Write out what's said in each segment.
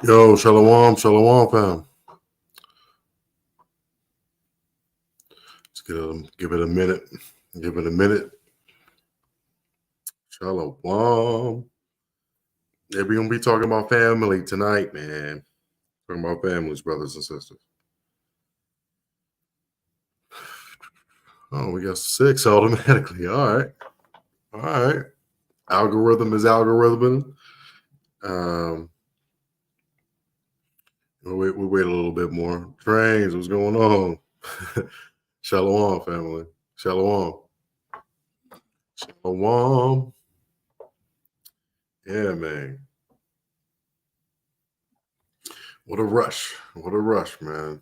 Yo, shalom, shalom, fam. Let's give it a minute. Give it a minute. Shalom. Yeah, we're gonna be talking about family tonight, man. Talking about families, brothers and sisters. Oh, we got 6 automatically. All right. All right. Algorithm is algorithming. We'll wait a little bit more. Trains, what's going on? Shalom, family. Shalom. Shalom. Yeah, man. What a rush. What a rush, man.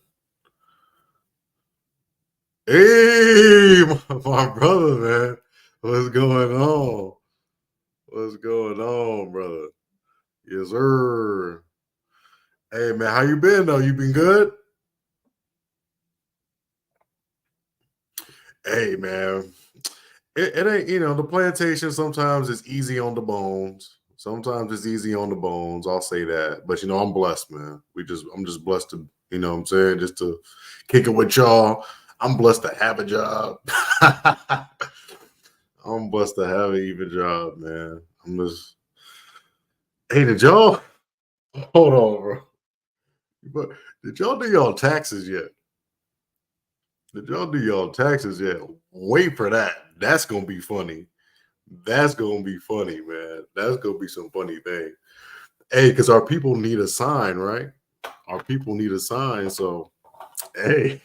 Hey, my brother, man. What's going on? What's going on, brother? Yes, sir. Hey, man, how you been, though? You been good? Hey, man. It ain't, the plantation sometimes is easy on the bones. Sometimes it's easy on the bones. I'll say that. But, I'm blessed, man. I'm just blessed to, what I'm saying, just to kick it with y'all. I'm blessed to have a job. I'm blessed to have an even job, man. Hey, did y'all hold on, bro? But did y'all do y'all taxes yet? Did y'all do y'all taxes yet? Wait for that. That's gonna be funny. That's gonna be funny, man. That's gonna be some funny thing. Hey, because our people need a sign, right? Our people need a sign. So, hey,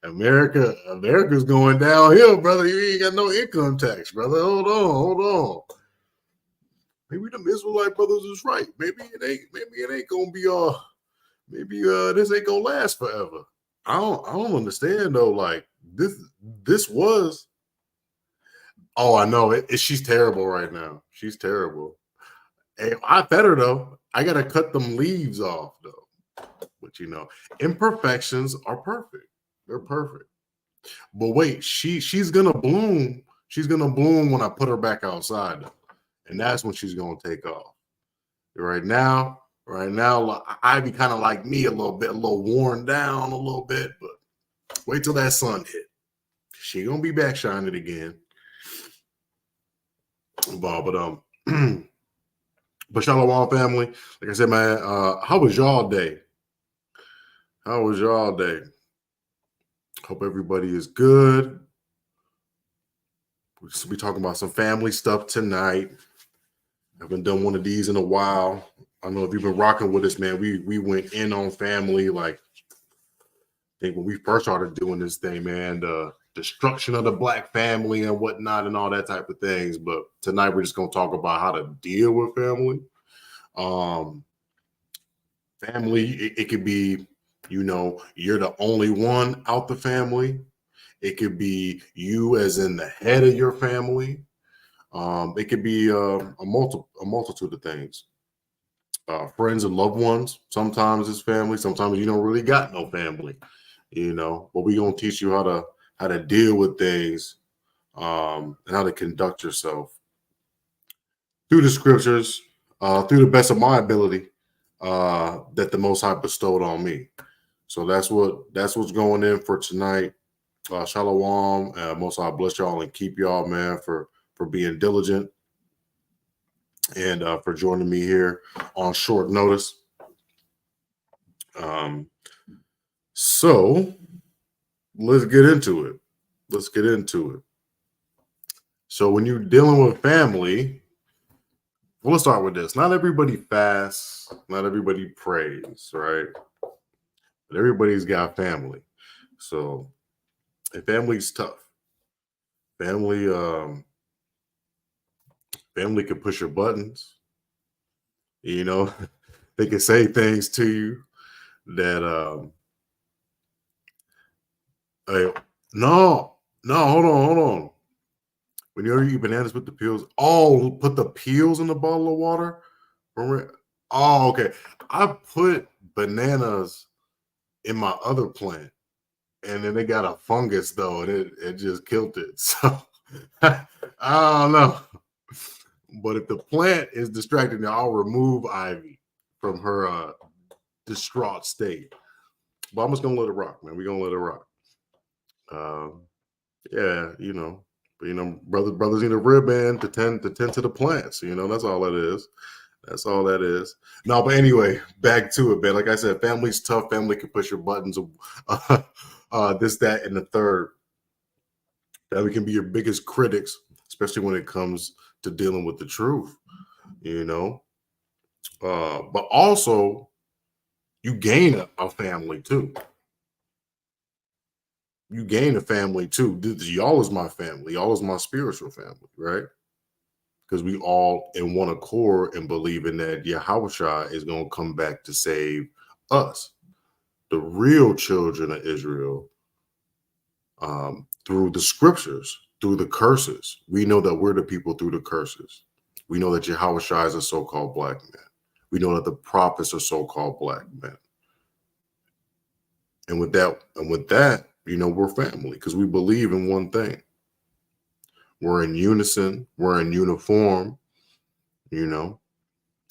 America's going downhill, brother. You ain't got no income tax, brother. Hold on. Maybe the Israelite brothers is right. Maybe it ain't gonna be maybe this ain't gonna last forever. I don't understand though. Like this was. Oh, I know it. She's terrible right now. She's terrible. Hey, I fed her though. I gotta cut them leaves off though. But imperfections are perfect. They're perfect. But wait, she's gonna bloom. She's gonna bloom when I put her back outside though. And that's when she's gonna take off. Right now, Ivy kind of like me a little worn down a little bit, but wait till that sun hit. She gonna be back shining again. But but shalom family. Like I said, man, how was y'all day? How was y'all day? Hope everybody is good. We'll be talking about some family stuff tonight. I haven't done one of these in a while. I know if you've been rocking with us, man, we went in on family. Like, I think when we first started doing this thing, man, the destruction of the black family and whatnot and all that type of things. But tonight we're just gonna talk about how to deal with family. Family, it could be, you're the only one out the family. It could be you as in the head of your family. It could be a multitude of things. Friends and loved ones. Sometimes it's family. Sometimes you don't really got no family. But we gonna teach you how to deal with things and how to conduct yourself through the scriptures, through the best of my ability that the Most High bestowed on me. So that's what's going in for tonight. Shalom. Most High bless y'all and keep y'all, man, for being diligent and for joining me here on short notice. So let's get into it. So when you're dealing with family, well, let's start with this. Not everybody fasts, not everybody prays, right? But everybody's got family. So and family's tough. Family can push your buttons. They can say things to you that hey, no, hold on. When you eat bananas with the peels, put the peels in the bottle of water. Oh, okay. I put bananas in my other plant, and then they got a fungus though, and it just killed it. So I don't know. But if the plant is distracting, I'll remove Ivy from her distraught state. But I'm just gonna let it rock, man. We're gonna let it rock. Yeah, brothers need a rib band to tend to the plants. That's all that is. That's all that is. No, but anyway, back to it, man. Like I said, family's tough. Family can push your buttons. This, that, and the third. Family can be your biggest critics, especially when it comes to dealing with the truth. But also you gain a family too. You gain a family too. Y'all is my family. Y'all is my spiritual family, right? Because we all in one accord and believing that Yahushua is going to come back to save us, the real children of Israel, through the scriptures, through the curses. We know that we're the people through the curses. We know that Yahushua is a so-called black man. We know that the prophets are so-called black men. And with that, we're family because we believe in one thing. We're in unison. We're in uniform, and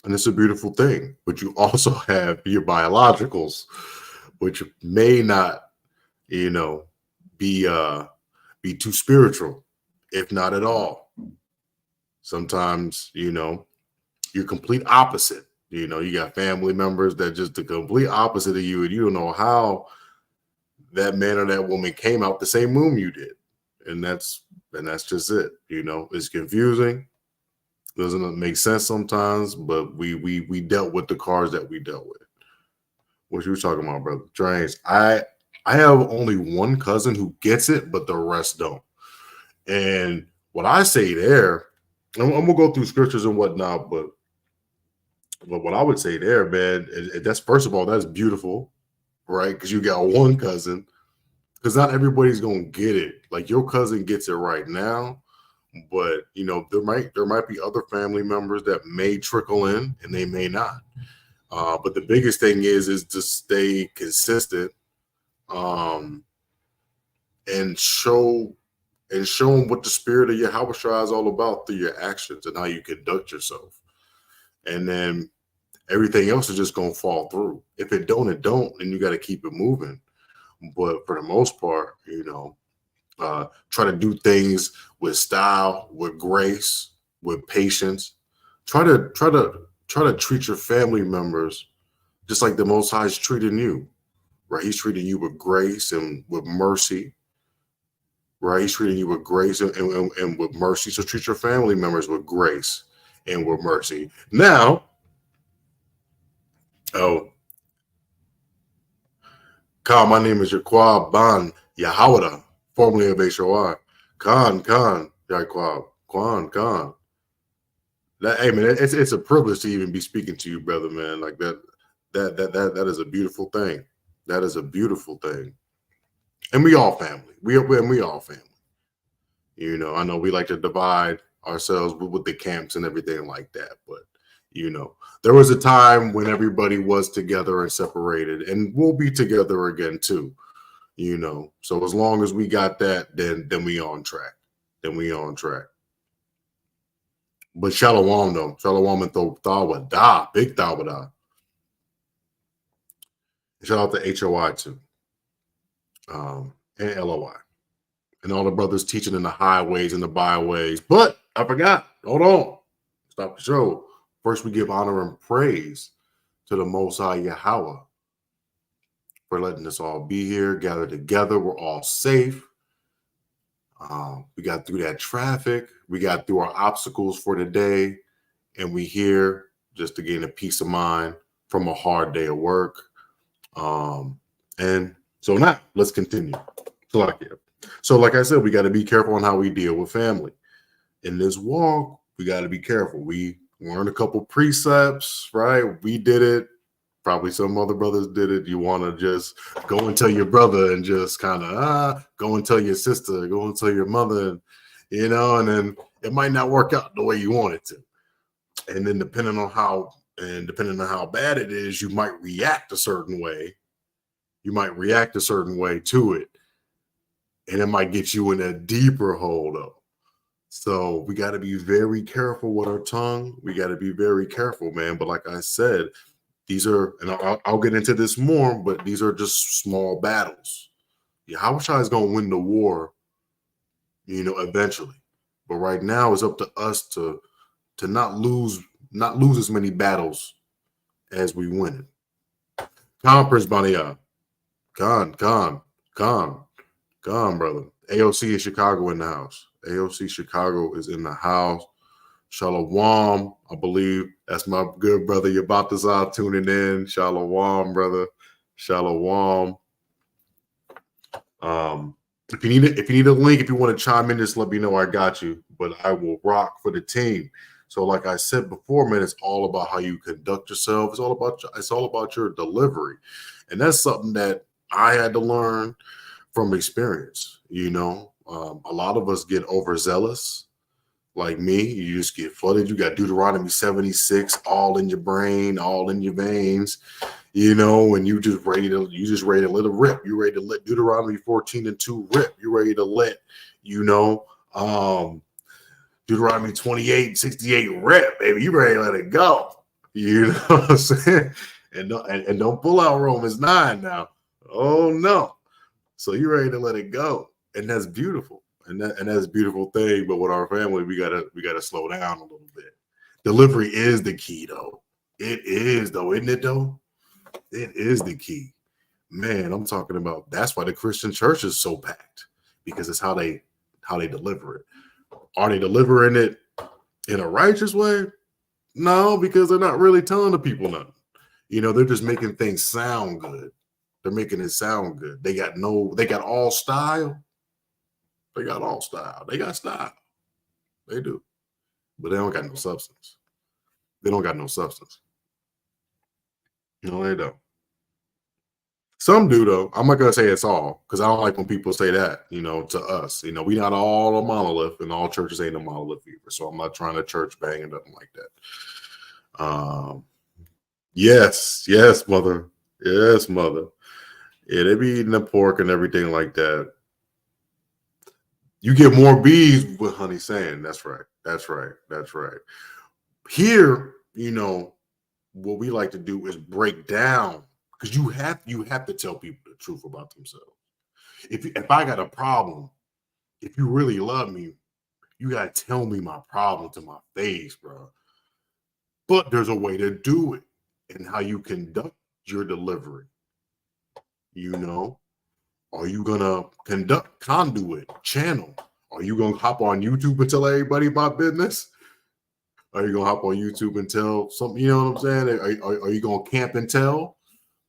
it's a beautiful thing. But you also have your biologicals, which may not, be too spiritual, if not at all. Sometimes, you're complete opposite. You got family members that just the complete opposite of you, and you don't know how that man or that woman came out the same womb you did. And that's just it. It's confusing. Doesn't make sense sometimes, but we dealt with the cards that we dealt with. What you were talking about, brother? Strange. I have only one cousin who gets it, but the rest don't. And what I say there, I'm gonna go through scriptures and whatnot, but what I would say there, man, that's first of all, that's beautiful, right? Because you got one cousin. Because not everybody's gonna get it. Like your cousin gets it right now, but there might be other family members that may trickle in and they may not. But the biggest thing is to stay consistent, and show them what the spirit of Yahushua is all about through your actions and how you conduct yourself. And then everything else is just gonna fall through. If it don't, it don't, and you got to keep it moving. But for the most part, try to do things with style, with grace, with patience. Try to treat your family members just like the Most High is treating you, right? He's treating you with grace and with mercy, right? He's treating you with grace and with mercy. So treat your family members with grace and with mercy. Now, Khan, my name is Yaquab Ban Yahawada, formerly of HOI. Khan, Yaquab, Khan. Hey man, it's a privilege to even be speaking to you, brother, man. Like that is a beautiful thing. That is a beautiful thing. And we all family. We all family. I know we like to divide ourselves with the camps and everything like that, but there was a time when everybody was together and separated, and we'll be together again too. So as long as we got that, then we on track. But Shalom though. Shalom and Thawada. Big Thawada. Shout out to HOI too. And LOI. And all the brothers teaching in the highways and the byways. But I forgot. Hold on. Stop the show. First, we give honor and praise to the Most High Yahweh for letting us all be here, gather together. We're all safe. We got through that traffic. We got through our obstacles for today. And we here just to gain a peace of mind from a hard day of work. And so now let's continue. So like I said, we got to be careful on how we deal with family. In this walk, we got to be careful. We learned a couple precepts, right? We did it. Probably some other brothers did it. You want to just go and tell your brother and just kind of go and tell your sister, go and tell your mother, and then it might not work out the way you want it to. And then depending on how bad it is, you might react a certain way. You might react a certain way to it. And it might get you in a deeper hole though. So we got to be very careful with our tongue. We got to be very careful, man. But like I said, these are, and I'll get into this more, but these are just small battles. Yahushua is going to win the war, eventually. But right now, it's up to us to not lose as many battles as we win it. Prince Bania. Con, brother. AOC in Chicago in the house. AOC Chicago is in the house. Shalom, I believe that's my good brother Yabatazar tuning in. Shalom, brother. Shalom. If you need a link, if you want to chime in, just let me know. I got you. But I will rock for the team. So, like I said before, man, it's all about how you conduct yourself. It's all about your delivery, and that's something that I had to learn from experience. A lot of us get overzealous. Like me, you just get flooded. You got Deuteronomy 76 all in your brain, all in your veins, and you just ready to let it rip. You ready to let Deuteronomy 14:2 rip. You ready to let, Deuteronomy 28:68 rip, baby. You ready to let it go. You know what I'm saying? And don't pull out Romans 9 now. Oh no. So you ready to let it go. And that's beautiful. And that's a beautiful thing. But with our family, we gotta slow down a little bit. Delivery is the key, though. It is, though, isn't it? Though it is the key, man. I'm talking about. That's why the Christian church is so packed, because it's how they deliver it. Are they delivering it in a righteous way? No, because they're not really telling the people nothing. They're just making things sound good. They're making it sound good. They got all style. They got all style. They got style. They do. But they don't got no substance. They don't got no substance. No, they don't. Some do, though. I'm not going to say it's all, because I don't like when people say that, to us. We not all a monolith, and all churches ain't a monolith either. So I'm not trying to church bang and nothing like that. Yes, mother. Yes, mother. Yeah, they be eating the pork and everything like that. You get more bees with honey sand. That's right. That's right. That's right. Here, what we like to do is break down, because you have to tell people the truth about themselves. If I got a problem, if you really love me, you got to tell me my problem to my face, bro. But there's a way to do it, and how you conduct your delivery. Are you gonna conduit channel? Are you gonna hop on YouTube and tell everybody my business? Are you gonna hop on YouTube and tell something? You know what I'm saying? Are you gonna camp and tell?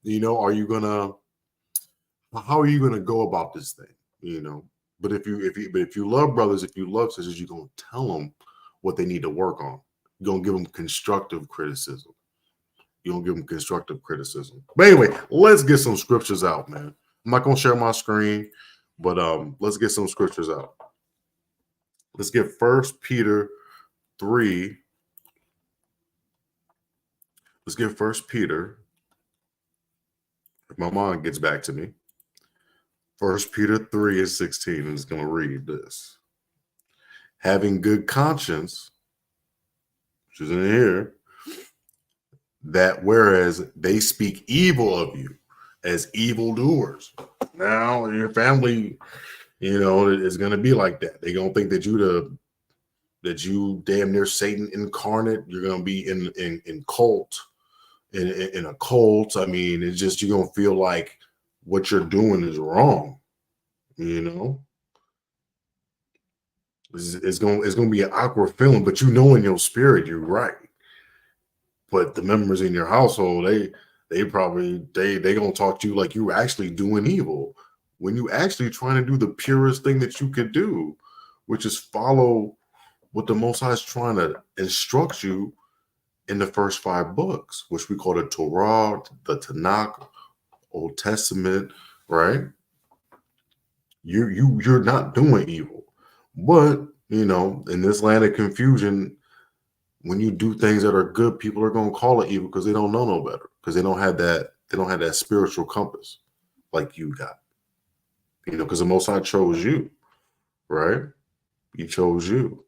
Are you gonna? How are you gonna go about this thing? But if you love brothers, if you love sisters, you're gonna tell them what they need to work on. You're gonna give them constructive criticism. You don't give them constructive criticism. But anyway, let's get some scriptures out, man. I'm not gonna share my screen, but let's get some scriptures out. Let's get 1 Peter 3. Let's get 1 Peter. If my mom gets back to me. 1 Peter 3:16. I'm just gonna read this. Having good conscience, which is in here, that whereas they speak evil of you as evildoers. Now your family, is gonna be like that. They're gonna think that you damn near Satan incarnate. You're gonna be in cult, in a cult. I mean, it's just, you're gonna feel like what you're doing is wrong. It's gonna be an awkward feeling, but in your spirit you're right. But the members in your household, they probably gonna talk to you like you're actually doing evil, when you actually trying to do the purest thing that you could do, which is follow what the Most High is trying to instruct you in the first 5 books, which we call the Torah, the Tanakh, Old Testament, right? You're not doing evil. But, in this land of confusion, when you do things that are good, people are going to call it evil because they don't know no better, because they don't have that spiritual compass like you got. Because the Most High chose you, right? He chose you.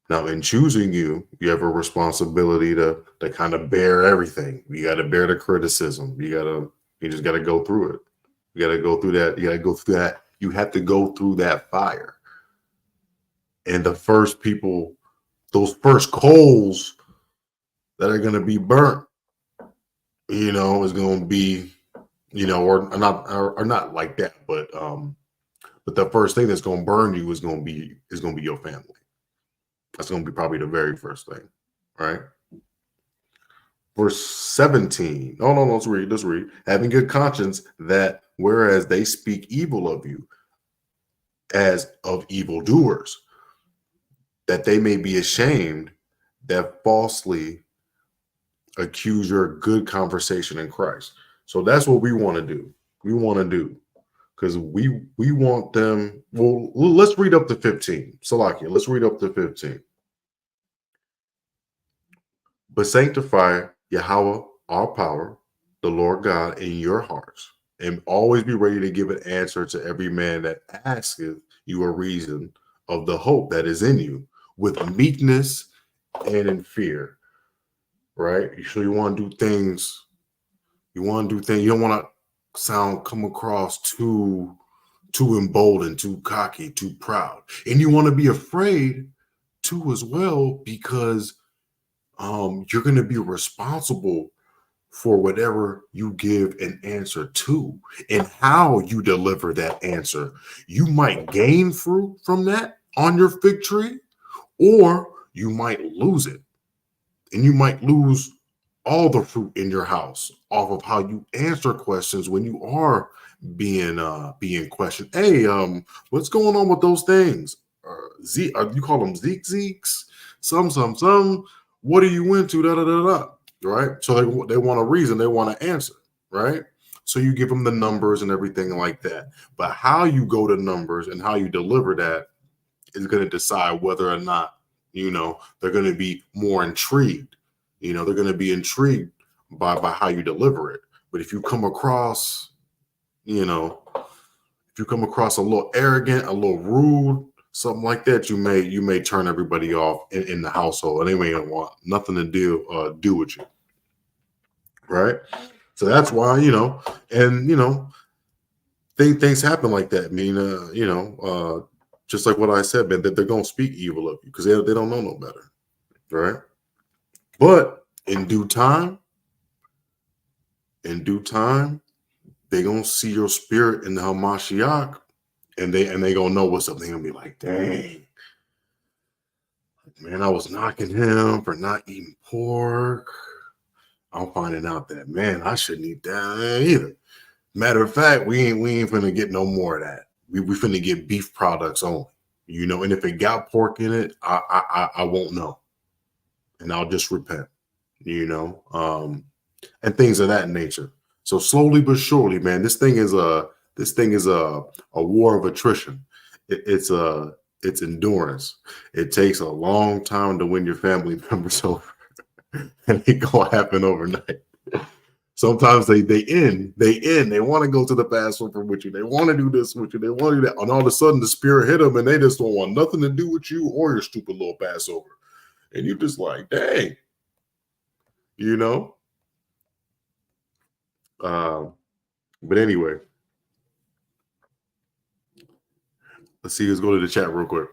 Now, in choosing you, you have a responsibility to kind of bear everything. You got to bear the criticism. You just got to go through it. You got to go through that. You got to go through that. You have to go through that fire. And the first people, those first coals that are going to be burnt, is going to be, or not like that, but the first thing that's going to burn you is going to be your family. That's going to be probably the very first thing, right? Verse 17. No, let's read. Having good conscience, that whereas they speak evil of you as of evildoers, that they may be ashamed that falsely accuse your good conversation in Christ. So that's what we want to do. Because we want them. Well, let's read up to 15. Salakia, let's read up to 15. But sanctify Yahweh, our power, the Lord God, in your hearts, and always be ready to give an answer to every man that asketh you a reason of the hope that is in you, with meekness and in fear. Right? So you want to do things. You don't want to come across too emboldened, too cocky, too proud, and you want to be afraid too as well, because you're going to be responsible for whatever you give an answer to and how you deliver that answer. You might gain fruit from that on your fig tree, or you might lose it, and you might lose all the fruit in your house off of how you answer questions when you are being questioned. Hey, what's going on with those things? You call them Zeeks? Some. What are you into? Da da da da. Right? So they want a reason. They want an answer. Right? So you give them the numbers and everything like that. But how you go to numbers and how you deliver that is going to decide whether or not they're going to be more intrigued. They're going to be intrigued by how you deliver it. But if you come across, a little arrogant, a little rude, something like that, you may turn everybody off in the household, and they may want nothing to do with you, right? So that's why things happen like that. I mean, just like what I said, man, that they're gonna speak evil of you because they don't know no better, right? But in due time, they gonna see your spirit in the Hamashiach, and they gonna know what's up. They gonna be like, dang, man, I was knocking him for not eating pork. I'm finding out that, man, I shouldn't eat that either. Matter of fact, we ain't finna get no more of that. We finna get beef products only, and if it got pork in it, I won't know, and I'll just repent, and things of that nature. So slowly but surely, man, this thing is a war of attrition. It's endurance. It takes a long time to win your family members over, and it gonna happen overnight. Sometimes they end. They want to go to the Passover with you. They want to do this with you. They want to do that. And all of a sudden, the spirit hit them, and they just don't want nothing to do with you or your stupid little Passover. And you're just like, dang, But anyway, let's see. Let's go to the chat real quick.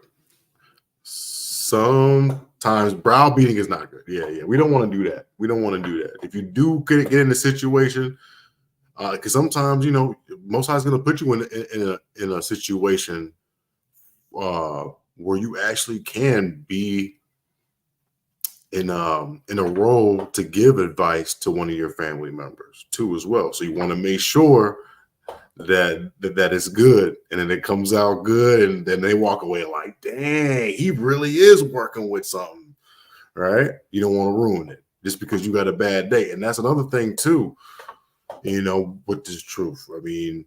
Sometimes browbeating is not good. Yeah. We don't want to do that. If you do get in a situation, because sometimes Most High is going to put you in a situation where you actually can be in a role to give advice to one of your family members too as well. So you want to make sure that is good, and then it comes out good, and then they walk away like, dang, he really is working with something, right? You don't want to ruin it just because you got a bad day. And that's another thing too, with this truth. I mean,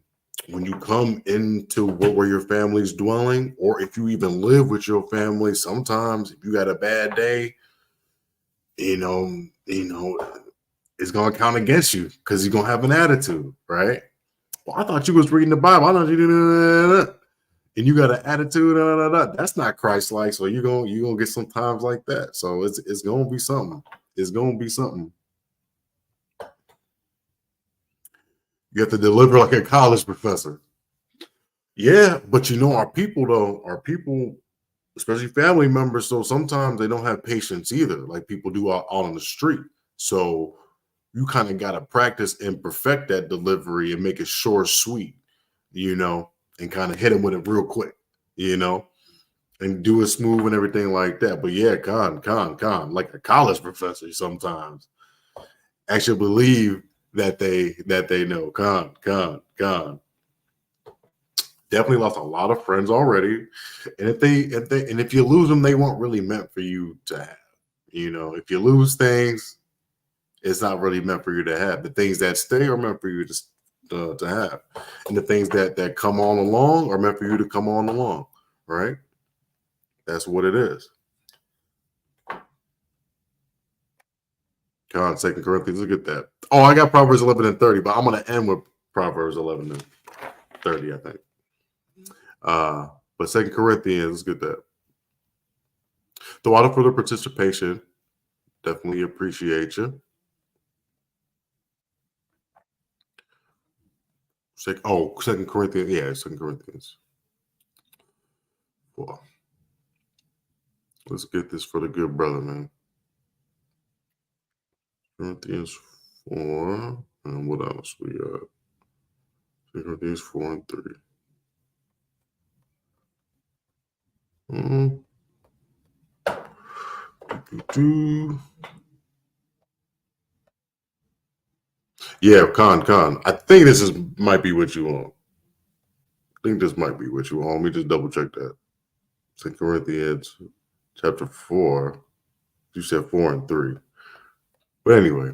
when you come into where your family's dwelling, or if you even live with your family, sometimes if you got a bad day, it's gonna count against you because you're gonna have an attitude, right? Well, I thought you was reading the Bible. I thought you did. and you got an attitude, that's not Christ-like. So you're gonna get some times like that. So it's gonna be something. It's gonna be something. You have to deliver like a college professor. Yeah, but our people though, especially family members, so sometimes they don't have patience either, like people do out on the street. So you kind of got to practice and perfect that delivery and make it short, sweet, and kind of hit them with it real quick, and do it smooth and everything like that. But yeah, like a college professor sometimes actually believe that they know. Con. Definitely lost a lot of friends already. And if you lose them, they weren't really meant for you to have. If you lose things, it's not really meant for you to have. The things that stay are meant for you to have. And the things that come on along are meant for you to come on along. Right? That's what it is. God, 2 Corinthians, look at that. Oh, I got Proverbs 11 and 30, but I'm going to end with Proverbs 11 and 30, I think. But 2 Corinthians, let's get that. The water for the participation. Definitely appreciate you. 2 Corinthians. Yeah, 2 Corinthians. Well, let's get this for the good brother, man. Corinthians 4. And what else we got? 2 Corinthians 4 and 3. Yeah, Con. I think this might be what you want. Let me just double check that. 2 Corinthians chapter 4. You said 4 and 3. But anyway,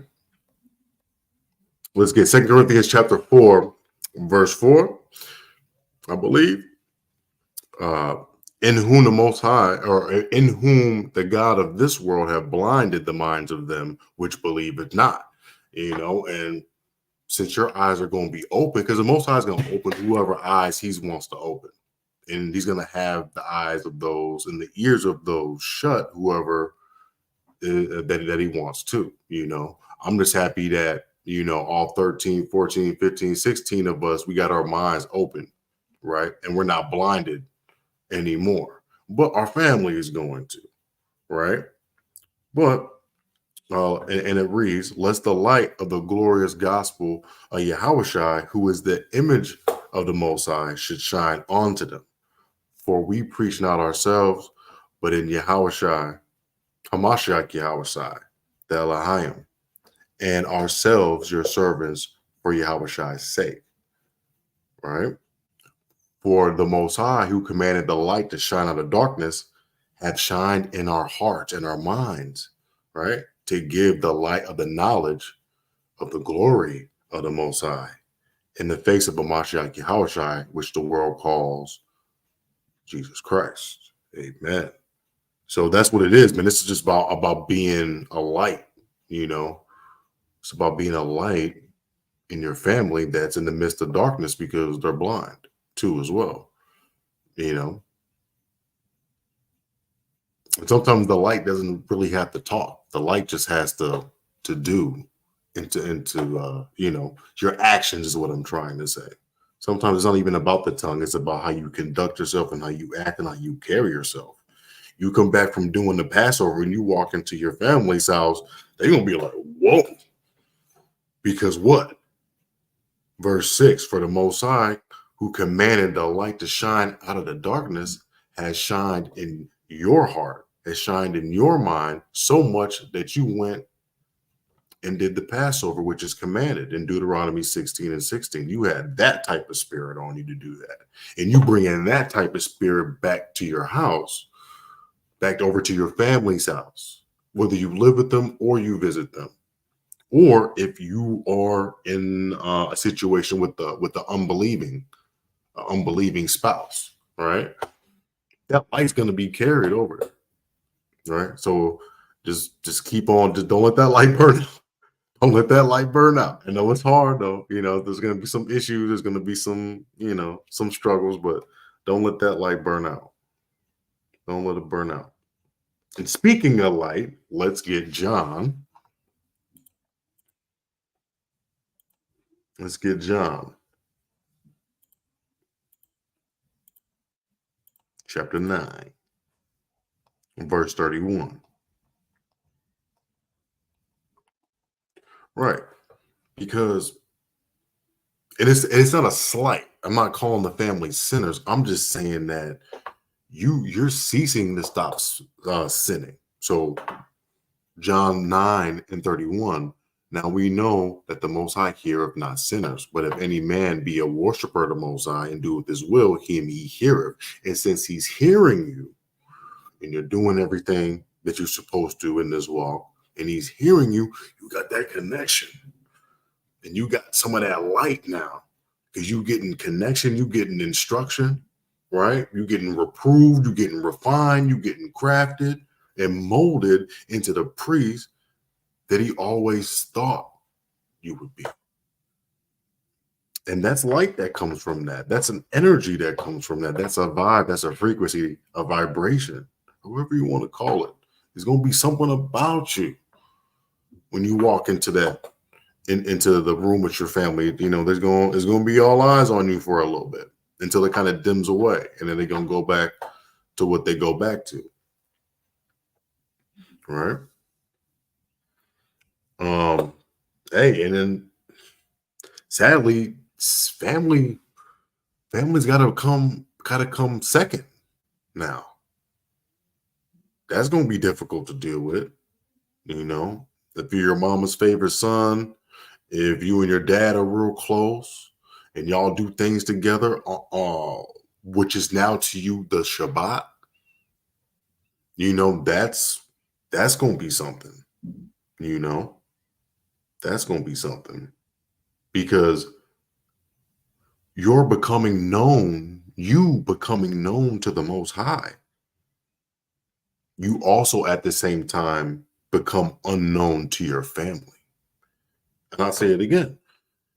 let's get 2 Corinthians chapter 4, verse 4, I believe. In whom the Most High, or in whom the God of this world have blinded the minds of them which believe it not. And since your eyes are going to be open, because the Most High is going to open whoever eyes he wants to open. And he's going to have the eyes of those and the ears of those shut, whoever that he wants to. I'm just happy that, all 13, 14, 15, 16 of us, we got our minds open, right? And we're not blinded anymore. But our family is going to, right? But and it reads, lest the light of the glorious gospel of Yahushua, who is the image of the Most High, should shine onto them. For we preach not ourselves, but in Yahushua, Hamashiach Yahushua, the Elohim, and ourselves your servants for Yahushua's sake. Right? For the Most High, who commanded the light to shine out of darkness, have shined in our hearts and our minds, right? To give the light of the knowledge of the glory of the Most High in the face of Hamashiach Yahushua, which the world calls Jesus Christ. Amen. So that's what it is, man. This is just about being a light, It's about being a light in your family that's in the midst of darkness because they're blind too as well, And sometimes the light doesn't really have to talk. The light just has to do into your actions is what I'm trying to say. Sometimes it's not even about the tongue. It's about how you conduct yourself and how you act and how you carry yourself. You come back from doing the Passover and you walk into your family's house, they're going to be like, whoa. Because what? Verse 6, for the Most High, who commanded the light to shine out of the darkness, has shined in your heart, has shined in your mind so much that you went and did the Passover, which is commanded in Deuteronomy 16 and 16. You had that type of spirit on you to do that. And you bring in that type of spirit back to your house, back over to your family's house, whether you live with them or you visit them. Or if you are in a situation with the unbelieving spouse, right? That light's going to be carried over there, right? So just keep on. Just don't let that light burn. Don't let that light burn out. I know it's hard though. There's going to be some issues. There's going to be some, some struggles, but Don't let that light burn out. Don't let it burn out. And speaking of light, let's get John. Let's get John. Chapter 9, verse 31. Right. Because it's not a slight. I'm not calling the family sinners. I'm just saying that you're ceasing to stop sinning. So John 9 and 31. Now we know that the Most High heareth not sinners, but if any man be a worshiper of the Most High and doeth his will, him he heareth. And since he's hearing you and you're doing everything that you're supposed to in this walk, and he's hearing you, you got that connection. And you got some of that light now because you getting connection, you getting instruction, right? You getting reproved, you getting refined, you getting crafted and molded into the priest that he always thought you would be. And that's light that comes from that. That's an energy that comes from that. That's a vibe. That's a frequency, a vibration, however you want to call it. There's going to be something about you when you walk into that, into the room with your family. You know, there's going to be all eyes on you for a little bit until it kind of dims away. And then they're going to go back to what they go back to. Right? Hey, and then sadly, family's gotta come second now. That's gonna be difficult to deal with, you know. If you're your mama's favorite son, if you and your dad are real close and y'all do things together, which is now to you the Shabbat, you know, that's gonna be something, you know. That's gonna be something because you becoming known to the Most High. You also at the same time become unknown to your family. And I'll say it again.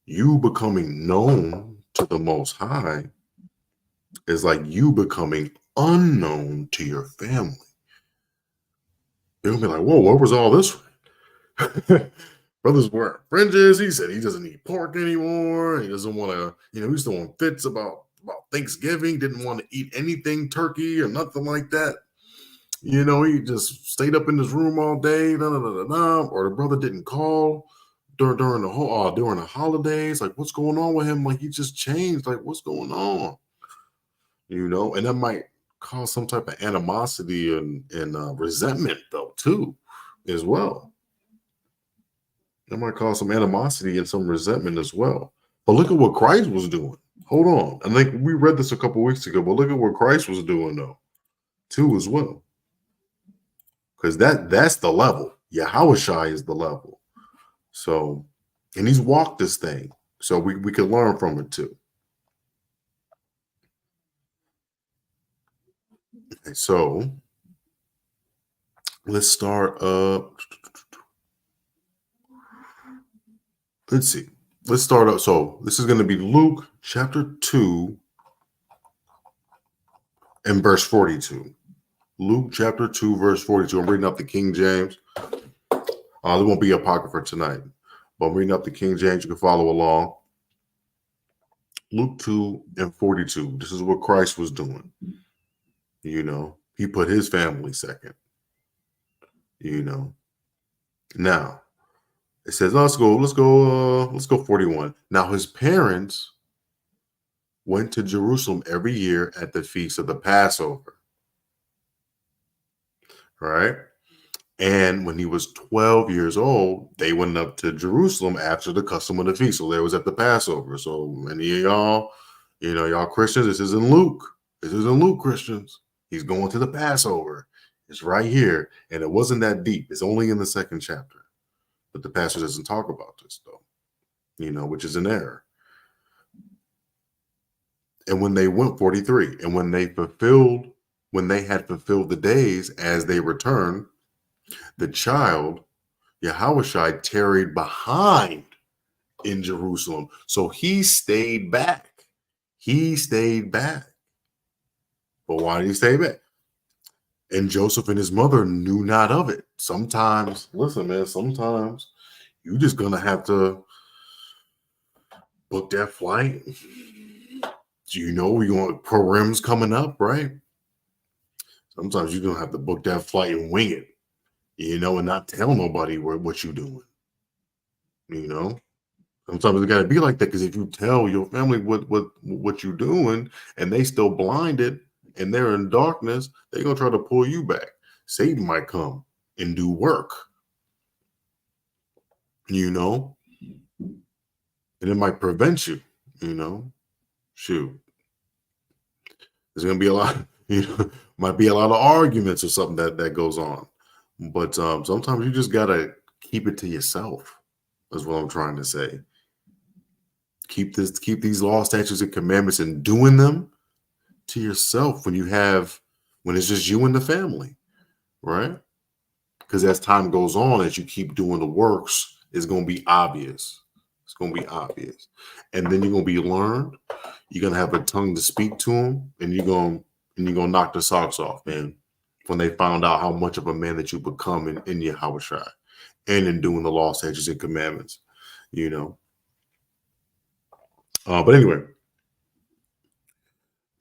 You becoming known to the Most High is like you becoming unknown to your family. They'll be like, whoa, what was all this? Brother's wearing fringes. He said he doesn't eat pork anymore. He doesn't want to, he's throwing fits about Thanksgiving, didn't want to eat anything turkey or nothing like that. He just stayed up in his room all day, or the brother didn't call during the holidays. Like, what's going on with him? Like, he just changed. Like, what's going on? And that might cause some type of animosity and resentment, though, too, as well. That might cause some animosity and some resentment as well. But look at what Christ was doing. Hold on. I think we read this a couple weeks ago, but look at what Christ was doing, though, too, as well. Because that's the level. Yahushua is the level. So, and he's walked this thing. So we can learn from it, too. Okay, so let's start up. Let's see. Let's start up. So this is going to be Luke chapter 2 and verse 42. Luke chapter 2, verse 42. I'm reading up the King James. There won't be Apocrypha tonight, but I'm reading up the King James. You can follow along. Luke 2 and 42. This is what Christ was doing. He put his family second. Now, it says, let's go 41. Now, his parents went to Jerusalem every year at the feast of the Passover. Right? And when he was 12 years old, they went up to Jerusalem after the custom of the feast. So there was at the Passover. So many of y'all, y'all Christians, this is in Luke. This is in Luke, Christians. He's going to the Passover. It's right here. And it wasn't that deep. It's only in the second chapter. But the pastor doesn't talk about this, though, which is an error. And when they went 43, and when they had fulfilled the days as they returned, the child, Yahushua, tarried behind in Jerusalem. So he stayed back. But why did he stay back? And Joseph and his mother knew not of it. Sometimes, listen, man, sometimes you just gonna have to book that flight. You know, you want programs coming up, right? Sometimes you're gonna have to book that flight and wing it, you know, and not tell nobody what you're doing. You know, sometimes it gotta be like that because if you tell your family what you're doing and they still blinded and they're in darkness, they're gonna try to pull you back. Satan might come and do work, you know, and it might prevent you, you know. Shoot, there's gonna be a lot, you know, might be a lot of arguments or something that goes on. But sometimes you just gotta keep it to yourself, is what I'm trying to say. Keep these law, statutes, and commandments and doing them to yourself when it's just you and the family, right? Because as time goes on, as you keep doing the works, it's gonna be obvious. It's gonna be obvious. And then you're gonna be learned. You're gonna have a tongue to speak to them, and you're gonna knock the socks off, man. When they found out how much of a man that you become in Yahushua and in doing the law, statutes, and commandments, you know. But anyway,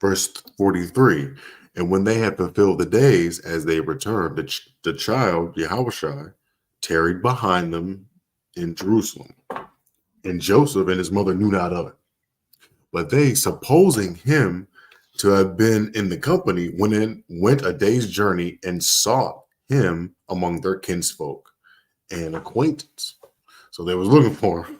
verse 43. And when they had fulfilled the days as they returned, the child, Yahushua, tarried behind them in Jerusalem. And Joseph and his mother knew not of it. But they, supposing him to have been in the company, went a day's journey and sought him among their kinsfolk and acquaintance. So they was looking for him.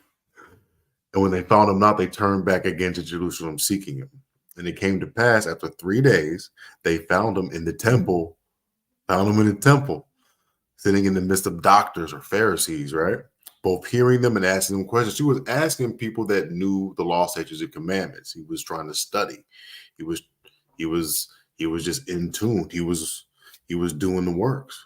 And when they found him not, they turned back again to Jerusalem seeking him. And it came to pass after 3 days, they found him in the temple, sitting in the midst of doctors or Pharisees, right? Both hearing them and asking them questions. He was asking people that knew the law, statutes, and commandments. He was trying to study. He was just in tune. He was doing the works.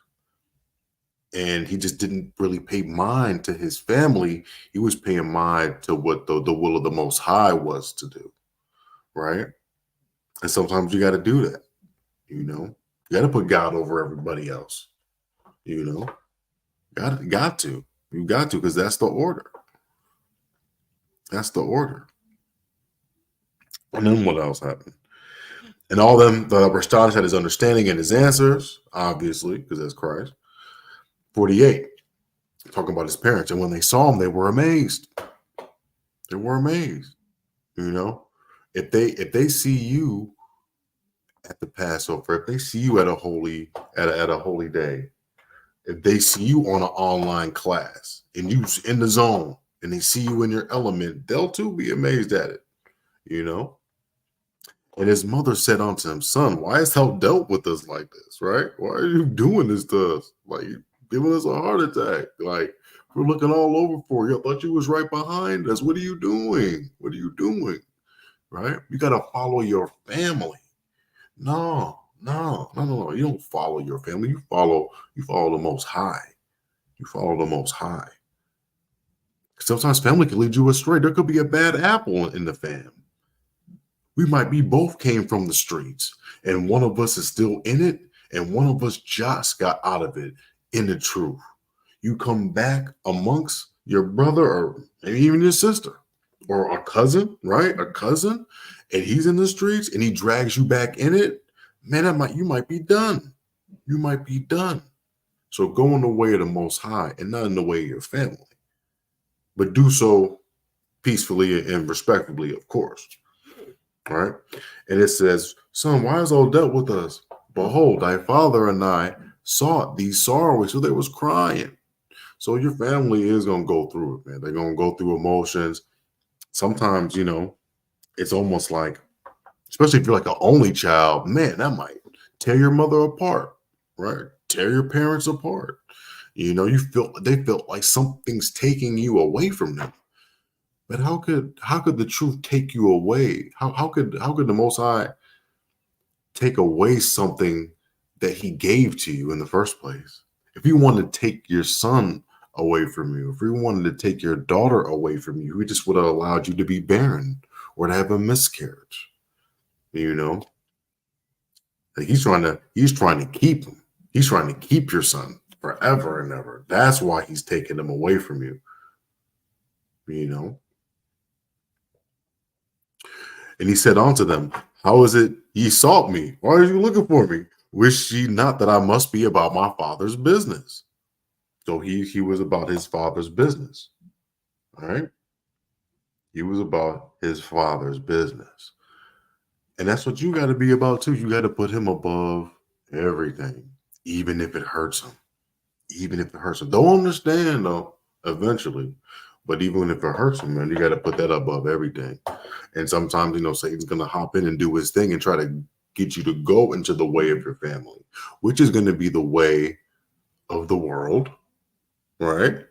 And he just didn't really pay mind to his family. He was paying mind to what the will of the Most High was to do, right? And sometimes you got to do that, you know. You got to put God over everybody else, you know. Got to. You got to, because that's the order. That's the order. And then what else happened? And all them, the astonished at his understanding and his answers, obviously, because that's Christ. 48. Talking about his parents. And when they saw him, they were amazed. They were amazed. You know, if they see you at the Passover, if they see you at a holy day, if they see you on an online class and you in the zone and they see you in your element, they'll too be amazed at it. You know. And his mother said unto him, Son, why hast thou dealt with us like this? Right? Why are you doing this to us? Like, giving us a heart attack. Like, we're looking all over for you. I thought you was right behind us. What are you doing? What are you doing? Right? You got to follow your family. No. You don't follow your family. You follow the Most High. You follow the Most High. Sometimes family can lead you astray. There could be a bad apple in the fam. We both came from the streets, and one of us is still in it, and one of us just got out of it in the truth. You come back amongst your brother or maybe even your sister or a cousin, right? A cousin, and he's in the streets and he drags you back in it. Man, you might be done. You might be done. So go in the way of the Most High and not in the way of your family, but do so peacefully and respectfully, of course. All right. And it says, Son, why hast thou dealt with us? Behold, thy father and I sought thee sorrowing. So they was crying. So your family is going to go through it, man. They're going to go through emotions. Sometimes, you know, it's almost like, especially if you're like an only child, man, that might tear your mother apart, right? Tear your parents apart. You know, they felt like something's taking you away from them. But how could the truth take you away? How could the Most High take away something that He gave to you in the first place? If He wanted to take your son away from you, if He wanted to take your daughter away from you, He just would have allowed you to be barren or to have a miscarriage. You know, Like he's trying to keep him. He's trying to keep your son forever and ever. That's why he's taking him away from you. You know. And he said unto them, how is it ye sought me? Why are you looking for me? Wish ye not that I must be about my father's business? So he was about his father's business. All right. He was about his father's business. And that's what you got to be about too. You got to put him above everything, even if it hurts him. Even if it hurts him. Don't understand though, eventually. But even if it hurts him, man, you got to put that above everything. And sometimes, Satan's going to hop in and do his thing and try to get you to go into the way of your family, which is going to be the way of the world, right?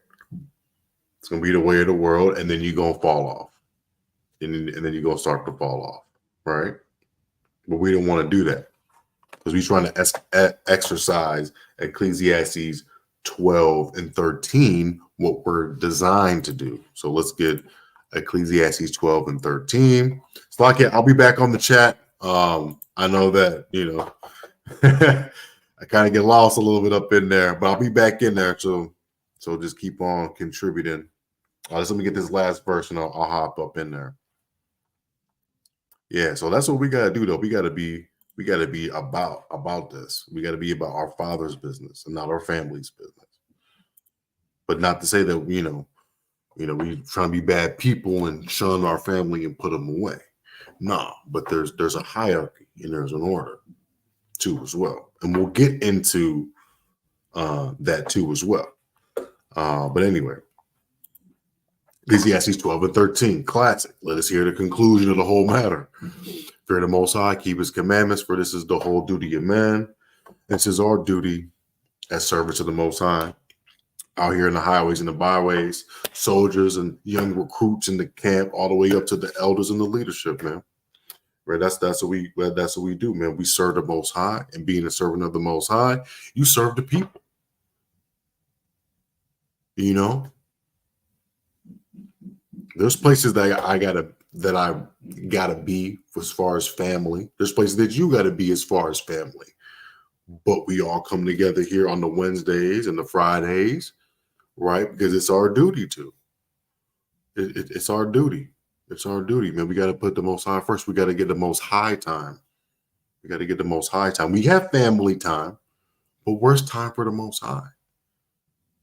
It's going to be the way of the world, and then you're going to fall off. And then you're going to start to fall off, right? But we don't want to do that because we're trying to exercise Ecclesiastes 12 and 13, what we're designed to do. So let's get Ecclesiastes 12 and 13. So I'll be back on the chat. I know that, I kind of get lost a little bit up in there, but I'll be back in there. So just keep on contributing. Let me get this last verse and I'll hop up in there. Yeah, so that's what we gotta do though. We gotta be about this. We gotta be about our Father's business and not our family's business. But not to say that we trying to be bad people and shun our family and put them away. No, but there's a hierarchy and there's an order too as well, and we'll get into that too as well. But anyway. Ecclesiastes 12 and 13, classic. Let us hear the conclusion of the whole matter. Fear the Most High, keep his commandments, for this is the whole duty of man. This is our duty as servants of the Most High. Out here in the highways and the byways, soldiers and young recruits in the camp, all the way up to the elders and the leadership, man. Right? That's what we do, man. We serve the Most High, and being a servant of the Most High, you serve the people. There's places that I gotta be as far as family. There's places that you gotta be as far as family. But we all come together here on the Wednesdays and the Fridays, right? Because it's our duty to. It's our duty. It's our duty, man. We got to put the Most High first. We got to get the Most High time. We got to get the Most High time. We have family time, but where's time for the Most High?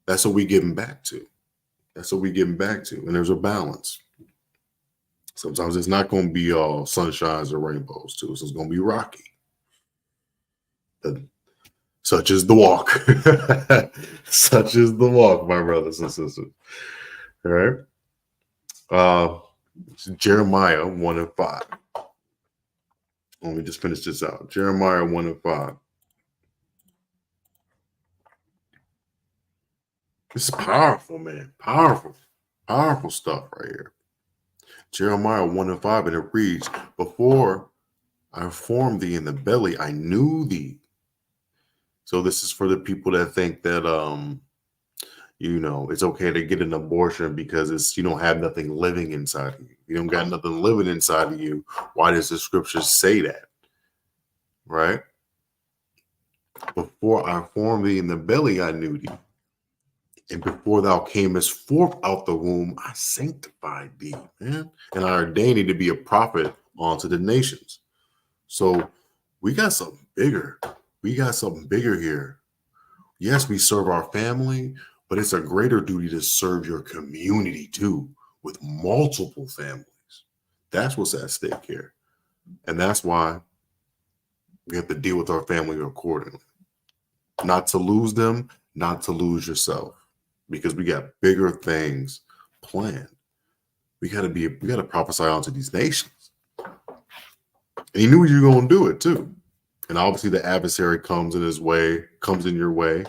That's what we getting back to. That's what we getting back to. And there's a balance. Sometimes it's not going to be all sunshines or rainbows too. So it's going to be rocky. Such is the walk. Such is the walk, my brothers and sisters. All right. Jeremiah 1 and 5. Let me just finish this out. Jeremiah 1 and 5. This is powerful, man. Powerful stuff right here. Jeremiah 1 and 5, and it reads, before I formed thee in the belly, I knew thee. So this is for the people that think that, it's okay to get an abortion because you don't have nothing living inside of you. You don't got nothing living inside of you. Why does the scriptures say that? Right? Before I formed thee in the belly, I knew thee. And before thou camest forth out the womb, I sanctified thee, man. And I ordained thee to be a prophet unto the nations. So we got something bigger. We got something bigger here. Yes, we serve our family, but it's a greater duty to serve your community too, with multiple families. That's what's at stake here. And that's why we have to deal with our family accordingly. Not to lose them, not to lose yourself. Because we got bigger things planned. We gotta prophesy onto these nations. And he knew you were gonna do it too. And obviously the adversary comes in your way.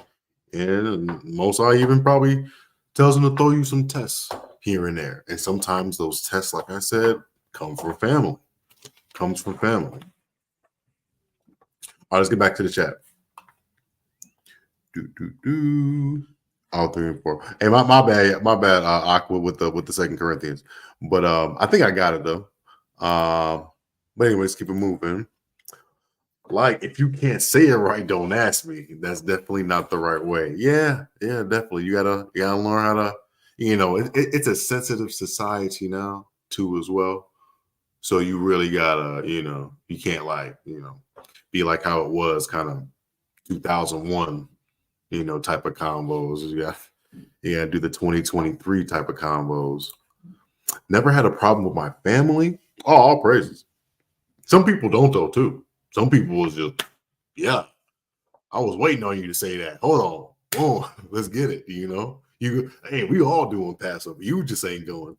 And Most High even probably tells him to throw you some tests here and there. And sometimes those tests, like I said, come from family. Comes from family. All right, let's get back to the chat. All 3 and 4. Hey, my bad, Aqua with the 2 Corinthians. But I think I got it though. But anyways, keep it moving. Like, if you can't say it right, don't ask me. That's definitely not the right way. Yeah, yeah, definitely. You gotta learn how to, it's a sensitive society now too, as well. So you really gotta, you can't like, be like how it was kind of 2001, type of combos. You gotta do the 2023 type of combos. Never had a problem with my family. Oh, all praises. Some people don't though too. Some people was just, yeah, I was waiting on you to say that. Hold on. Oh, let's get it. Hey, we all doing Passover. You just ain't doing.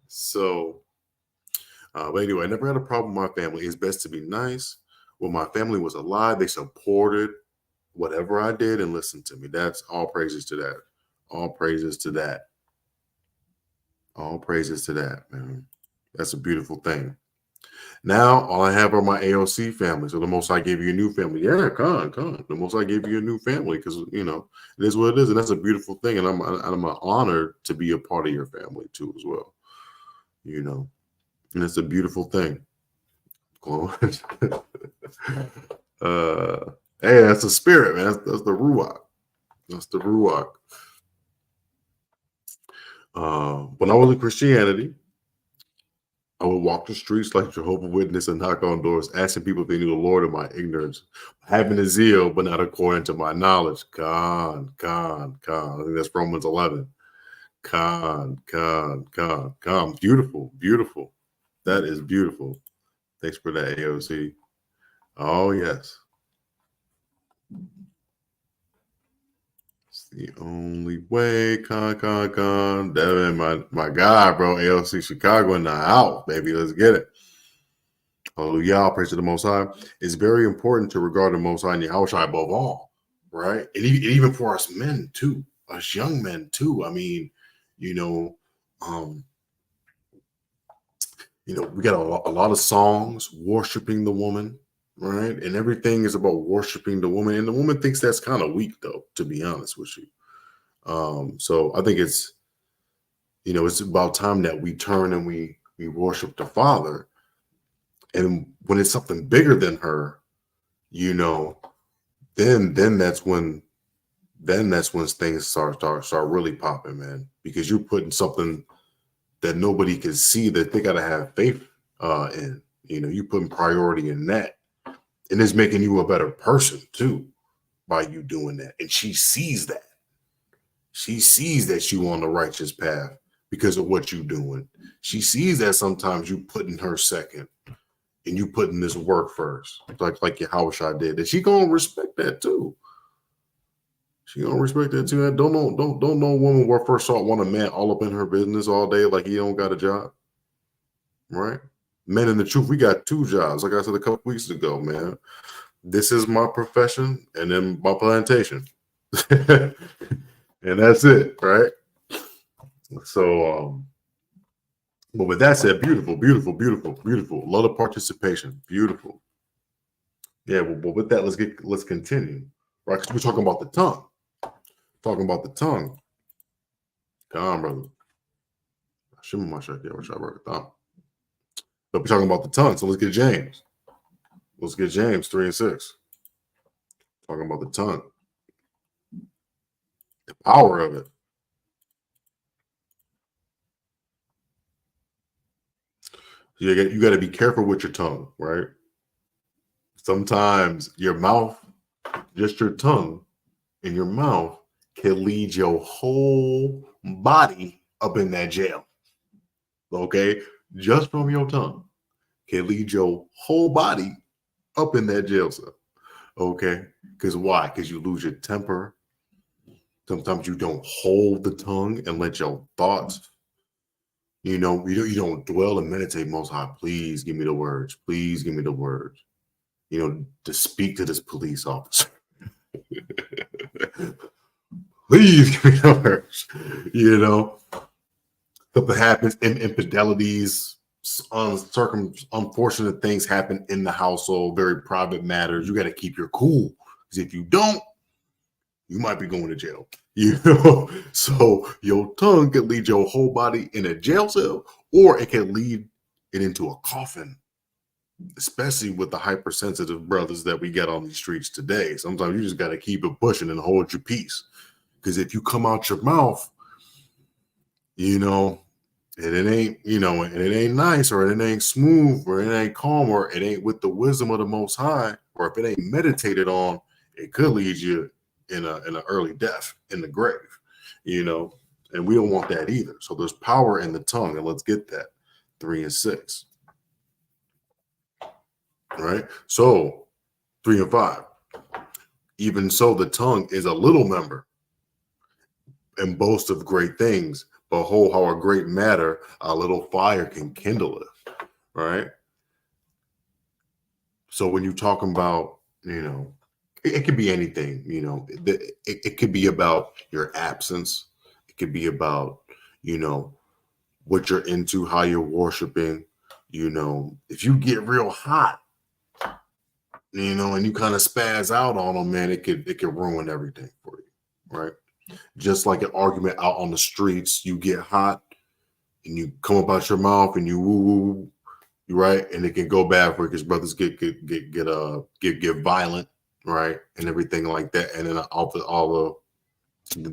So, but anyway, I never had a problem with my family. It's best to be nice. When my family was alive, they supported whatever I did and listened to me. That's all praises to that. All praises to that. All praises to that, man. That's a beautiful thing. Now, all I have are my AOC family. So the most I gave you a new family. Yeah, come. The most I gave you a new family because it is what it is, and that's a beautiful thing. And I'm honored to be a part of your family too, as well. And it's a beautiful thing. Hey, that's the spirit, man. That's the ruach. That's the ruach. When I was in Christianity, I would walk the streets like Jehovah's Witness and knock on doors, asking people if they knew the Lord in my ignorance, having a zeal, but not according to my knowledge. Con. I think that's Romans 11. Con. Beautiful. That is beautiful. Thanks for that, AOC. Oh, yes. It's the only way. Con. Devin, my guy, bro. AOC Chicago in the house, baby. Let's get it. Hallelujah, praise to the Most High. It's very important to regard the Most High and Yahushua above all, right? And even for us men too, us young men too. I mean, we got a lot of songs worshiping the woman, right? And everything is about worshiping the woman. And the woman thinks that's kind of weak, though, to be honest with you. So I think it's about time that we turn and we worship the Father. And when it's something bigger than her, then that's when things start really popping, man. Because you're putting something that nobody can see that they gotta have faith in. You putting priority in that, and it's making you a better person too by you doing that. And she sees that. She sees that you on the righteous path because of what you're doing. She sees that sometimes you putting her second. And you putting this work first, like Yahushua did, and she gonna respect that too. She gonna respect that too. Don't know a woman where first saw want a man all up in her business all day like he don't got a job, right? Men in the truth, we got two jobs. Like I said a couple weeks ago, man. This is my profession, and then my plantation, and that's it, right? So, but with that said, beautiful. A lot of participation, beautiful. Yeah, but with that, let's continue. Right, because we're talking about the tongue. Come on, brother. Shimon Mashak, yeah, Rashad Burger Thumb. But we're talking about the tongue, so let's get James. Let's get James 3 and 6. Talking about the tongue. The power of it. You got to be careful with your tongue, right? Sometimes your mouth, just your tongue in your mouth can lead your whole body up in that jail. Okay? Just from your tongue can lead your whole body up in that jail cell. Okay? Because why? Because you lose your temper. Sometimes you don't hold the tongue and let your thoughts, you don't dwell and meditate. Most High, please give me the words. Please give me the words. To speak to this police officer. Please give me the words. Something happens, infidelities, unfortunate things happen in the household, very private matters. You got to keep your cool, because if you don't, you might be going to jail. So your tongue can lead your whole body in a jail cell, or it can lead it into a coffin. especially with the hypersensitive brothers that we got on these streets today. Sometimes you just got to keep it pushing and hold your peace. Because if you come out your mouth, you know, and it ain't, and it ain't nice, or it ain't smooth, or it ain't calm, or it ain't with the wisdom of the Most High, or if it ain't meditated on, it could lead you in an early death in the grave, and we don't want that either. So there's power in the tongue, and let's get that. 3 and 6. Right? So 3 and 5. Even so, the tongue is a little member and boast of great things. Behold, how a great matter a little fire can kindle it. Right? So when you're talking about, it could be anything, it could be about your absence. It could be about, what you're into, how you're worshiping, if you get real hot, and you kind of spaz out on them, man, it could ruin everything for you, right? Just like an argument out on the streets, you get hot and you come about your mouth and you woo, right, and it can go bad for you because brothers get violent, right, and everything like that, and then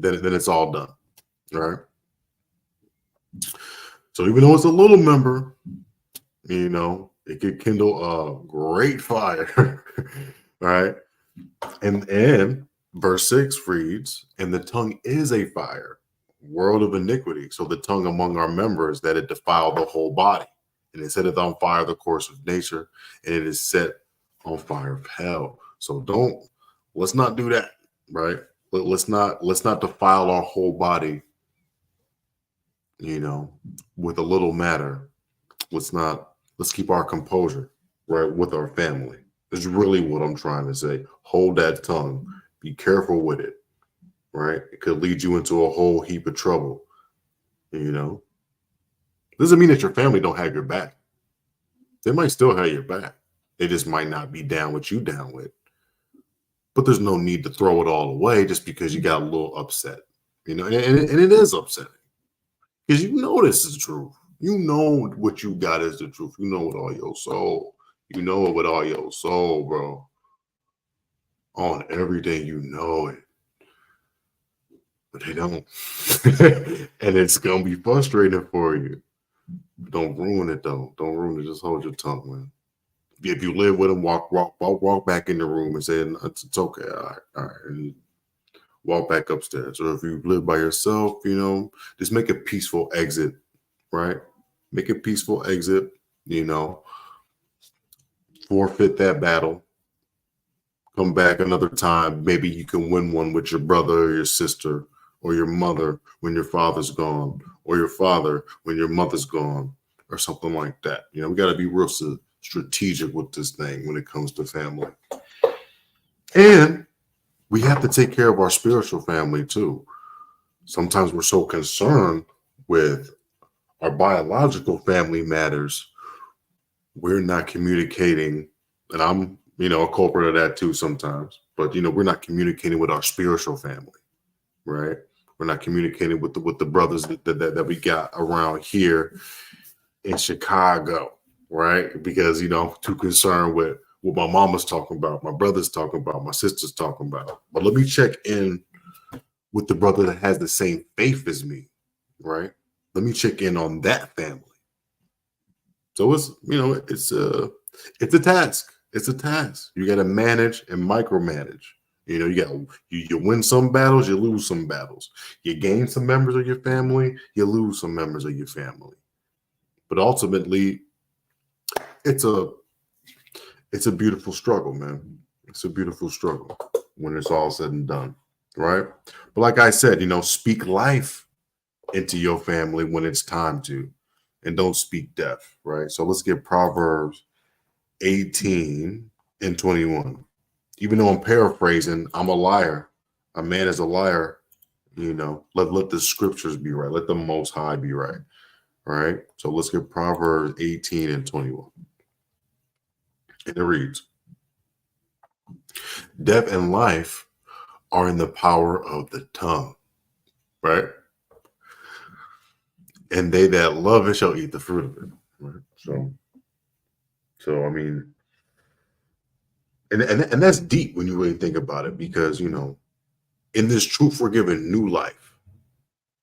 then it's all done, right? So even though it's a little member, it could kindle a great fire, right? And verse 6 reads, and the tongue is a fire, world of iniquity. So the tongue among our members, that it defile the whole body, and it setteth on fire the course of nature, and it is set on fire of hell. So let's not do that, right? Let's not defile our whole body, with a little matter. Let's keep our composure, right, with our family. Is really what I'm trying to say. Hold that tongue. Be careful with it, right? It could lead you into a whole heap of trouble, Doesn't mean that your family don't have your back. They might still have your back. They just might not be down what you down with. But there's no need to throw it all away just because you got a little upset, and it is upsetting. Because this is the truth. What you got is the truth. You know it all your soul. You know it with all your soul, bro. On everything, it. But they don't. And it's going to be frustrating for you. Don't ruin it, though. Don't ruin it. Just hold your tongue, man. If you live with them, walk back in the room and say, it's okay. All right. And walk back upstairs. Or if you live by yourself, just make a peaceful exit, right? Make a peaceful exit, forfeit that battle. Come back another time. Maybe you can win one with your brother or your sister or your mother when your father's gone, or your father when your mother's gone, or something like that. We got to be real strategic with this thing when it comes to family. And we have to take care of our spiritual family too. Sometimes we're so concerned with our biological family matters, we're not communicating, and I'm, a culprit of that too sometimes, but we're not communicating with our spiritual family, right? We're not communicating with the brothers that we got around here in Chicago, right? Because I'm too concerned with what my mama's talking about, my brother's talking about, my sister's talking about. But let me check in with the brother that has the same faith as me, right? Let me check in on that family. So it's it's a task. It's a task. You got to manage and micromanage. You win some battles, you lose some battles. You gain some members of your family, you lose some members of your family. But ultimately, it's a beautiful struggle, man. It's a beautiful struggle when it's all said and done, right? But like I said, speak life into your family when it's time to, and don't speak death, right? So let's get Proverbs 18 and 21. Even though I'm paraphrasing, I'm a liar. A man is a liar. Let the scriptures be right. Let the Most High be right. All right. So let's get Proverbs 18 and 21. And it reads, death and life are in the power of the tongue, right? And they that love it shall eat the fruit of it. Right? So So I mean, and that's deep when you really think about it, because in this truth we're given new life,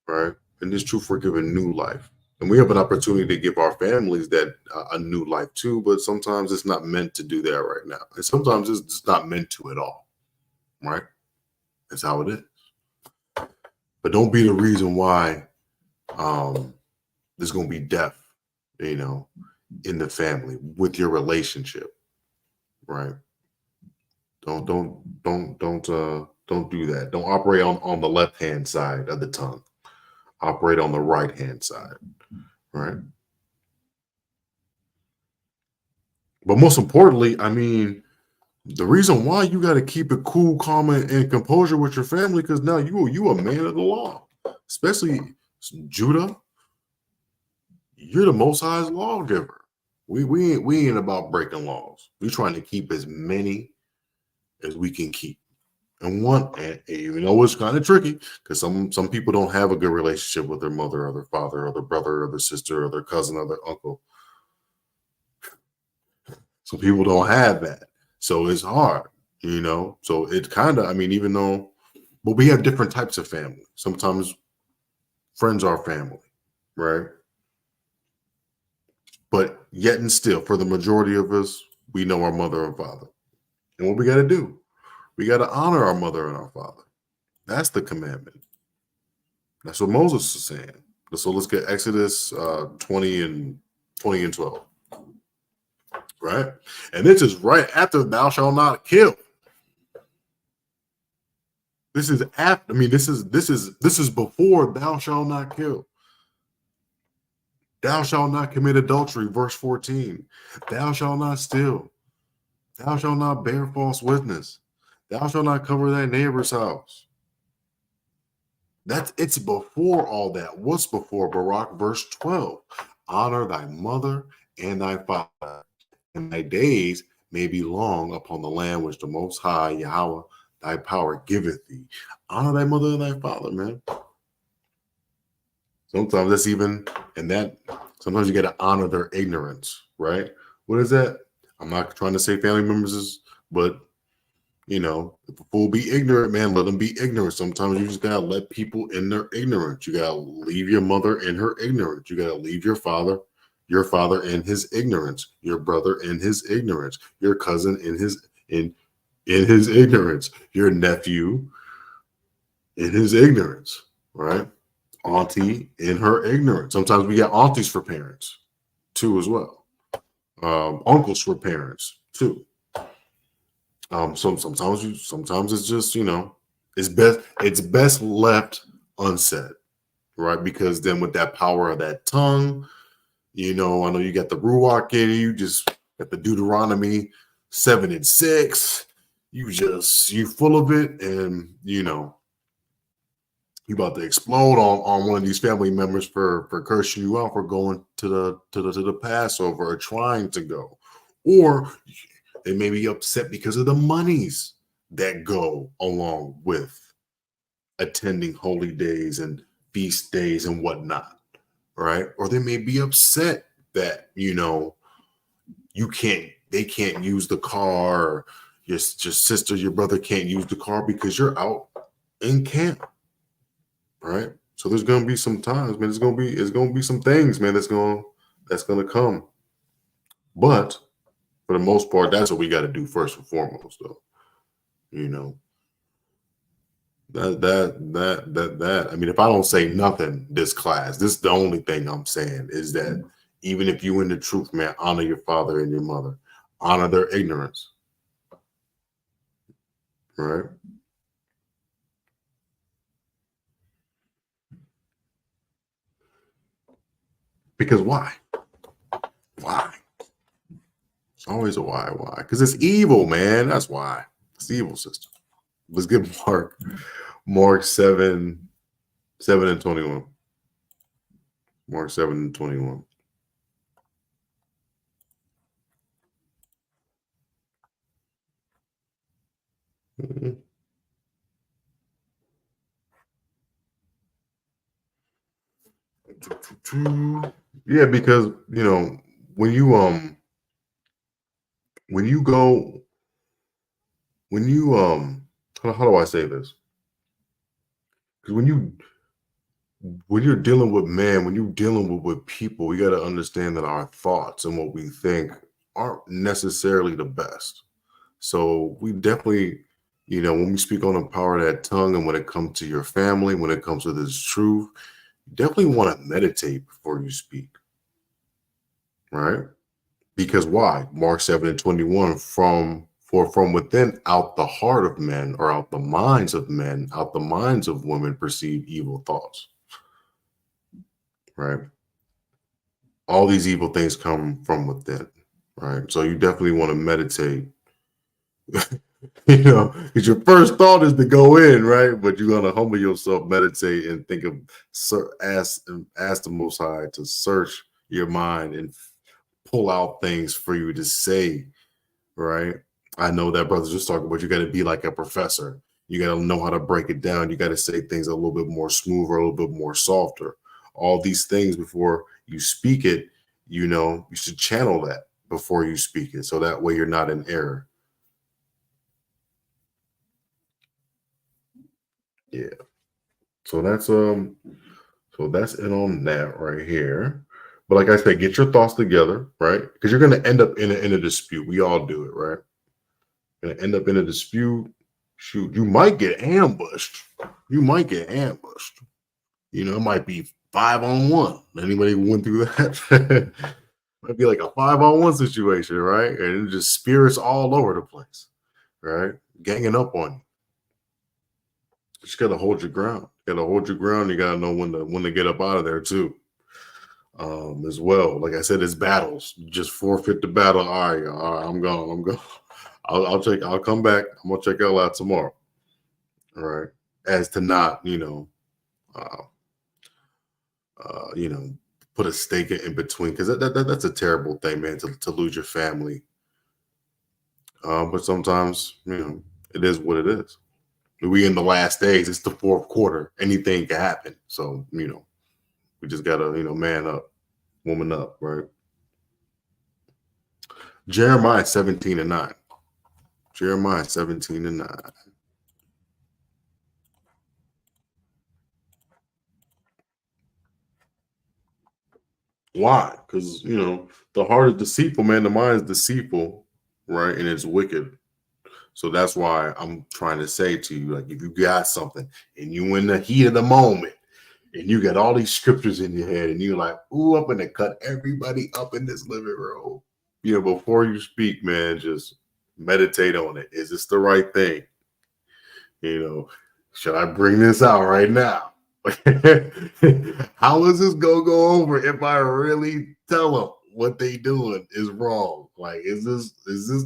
right? In this truth we're given new life, and we have an opportunity to give our families that a new life too. But sometimes it's not meant to do that right now, and sometimes it's just not meant to at all, right? That's how it is. But don't be the reason why um, there's going to be death, you know, in the family with your relationship, right? Don't do that. Don't operate on the left hand side of the tongue. Operate on the right hand side, right? But most importantly, I mean, the reason why you got to keep it cool, calm, and composure with your family, because now you a man of the law, especially Judah. You're the Most High's lawgiver. We ain't about breaking laws. We're trying to keep as many as we can keep. And even though it's kind of tricky, because some people don't have a good relationship with their mother or their father or their brother or their sister or their cousin or their uncle. Some people don't have that, so it's hard. So it kind of, I mean, even though, but we have different types of family. Sometimes friends are family, right? But yet and still, for the majority of us, we know our mother and father. And what we got to do, we got to honor our mother and our father. That's the commandment. That's what Moses is saying. So let's get Exodus 20 and 12, right? And this is right after thou shalt not kill. This is after. I mean, this is before thou shalt not kill. Thou shalt not commit adultery, verse 14. Thou shalt not steal. Thou shalt not bear false witness. Thou shalt not cover thy neighbor's house. It's before all that. What's before, Barak? Verse 12. Honor thy mother and thy father, and thy days may be long upon the land which the Most High Yahweh thy power giveth thee. Honor thy mother and thy father, man. Sometimes that's even, and that sometimes you got to honor their ignorance, right? What is that? I'm not trying to say family members is, but if a fool be ignorant, man, let them be ignorant. Sometimes you just gotta let people in their ignorance. You gotta leave your mother in her ignorance. You gotta leave your father in his ignorance, your brother in his ignorance, your cousin in his ignorance, your nephew in his ignorance, right? Auntie in her ignorance. Sometimes we get aunties for parents too, as well. Uncles for parents too. Sometimes it's just it's best left unsaid, right? Because then with that power of that tongue, I know you got the Ruach in you, just got the Deuteronomy 7:6. You full of it, and you about to explode on one of these family members for cursing you out for going to the Passover or trying to go, or they may be upset because of the monies that go along with attending holy days and feast days and whatnot, right? Or they may be upset that they can't use the car, or your sister, your brother can't use the car because you're out in camp, right? So there's gonna be some times, man. It's gonna be some things, man. That's gonna come, but for the most part, that's what we got to do first and foremost, though. You know, that. I mean, if I don't say nothing this class, this is the only thing I'm saying is that even if you in the truth, man, honor your father and your mother, honor their ignorance, right? Because why? Why? It's always a why. Why? Because it's evil, man. That's why. It's the evil system. Let's get Mark 7:21. Mark 7:21. Mhm. Yeah, because when you when you go, when you how do I say this? Because when you're dealing with man, when you're dealing with people, we got to understand that our thoughts and what we think aren't necessarily the best. So we definitely, when we speak on the power of that tongue, and when it comes to your family, when it comes to this truth, you definitely want to meditate before you speak, right? Because why? Mark 7:21, from within, out the heart of men, or out the minds of men, out the minds of women, perceive evil thoughts, right? All these evil things come from within, right? So you definitely want to meditate, because your first thought is to go in, right? But you're gonna humble yourself, meditate, and think of, ask the Most High to search your mind and pull out things for you to say, right? I know that brothers just talking about, you got to be like a professor. You got to know how to break it down. You got to say things a little bit more smooth, or a little bit more softer. All these things before you speak it, you should channel that before you speak it, so that way you're not in error. Yeah. So that's it on that right here. But like I said, get your thoughts together, right? Because you're gonna end up in a dispute. We all do it, right? Gonna end up in a dispute. Shoot, you might get ambushed. You might get ambushed. It might be 5-on-1. Anybody went through that? Might be like a 5-on-1 situation, right? And it just spirits all over the place, right? Ganging up on you. You just gotta hold your ground. You gotta hold your ground. You gotta know when to get up out of there too. As well. Like I said, it's battles. You just forfeit the battle. All right, I'm gone. I'm gone. I'll come back. I'm gonna check y'all out tomorrow. All right. As to not, uh, you know, put a stake in between, because that's a terrible thing, man, to lose your family. But sometimes, it is what it is. We in the last days. It's the fourth quarter. Anything can happen. So, we just gotta, man up, woman up, right? Jeremiah 17:9. Jeremiah 17:9. Why? Because the heart is deceitful, man. The mind is deceitful, right? And it's wicked. So that's why I'm trying to say to you, like, if you got something and you in the heat of the moment and you got all these scriptures in your head and you're like, ooh, I'm gonna cut everybody up in this living room. Before you speak, man, just meditate on it. Is this the right thing? Should I bring this out right now? How is this gonna go over if I really tell them what they doing is wrong? Like, is this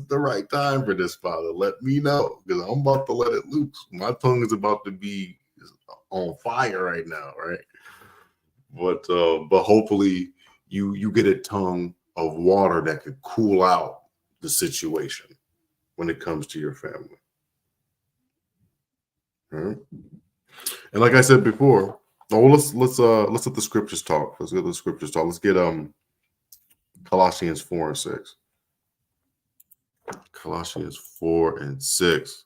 the right time for this, Father? Let me know, because I'm about to let it loose. My tongue is about to be on fire right now, right? But hopefully you get a tongue of water that could cool out the situation when it comes to your family. All right? And like I said before, let's let the scriptures talk. Let's get the scriptures talk. Let's get Colossians 4:6. Colossians 4:6.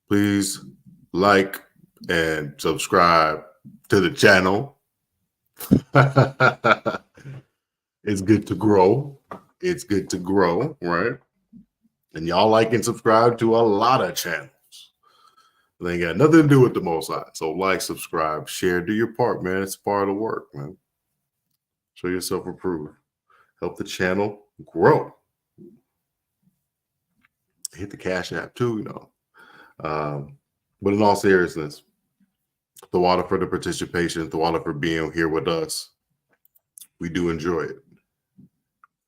Please like and subscribe to the channel. It's good to grow. It's good to grow, right? And y'all like and subscribe to a lot of channels. It ain't got nothing to do with the Most High. So like, subscribe, share, do your part, man. It's part of the work, man. Show yourself approved. Help the channel grow. Hit the Cash App too, But in all seriousness, the water for the participation, the water for being here with us. We do enjoy it.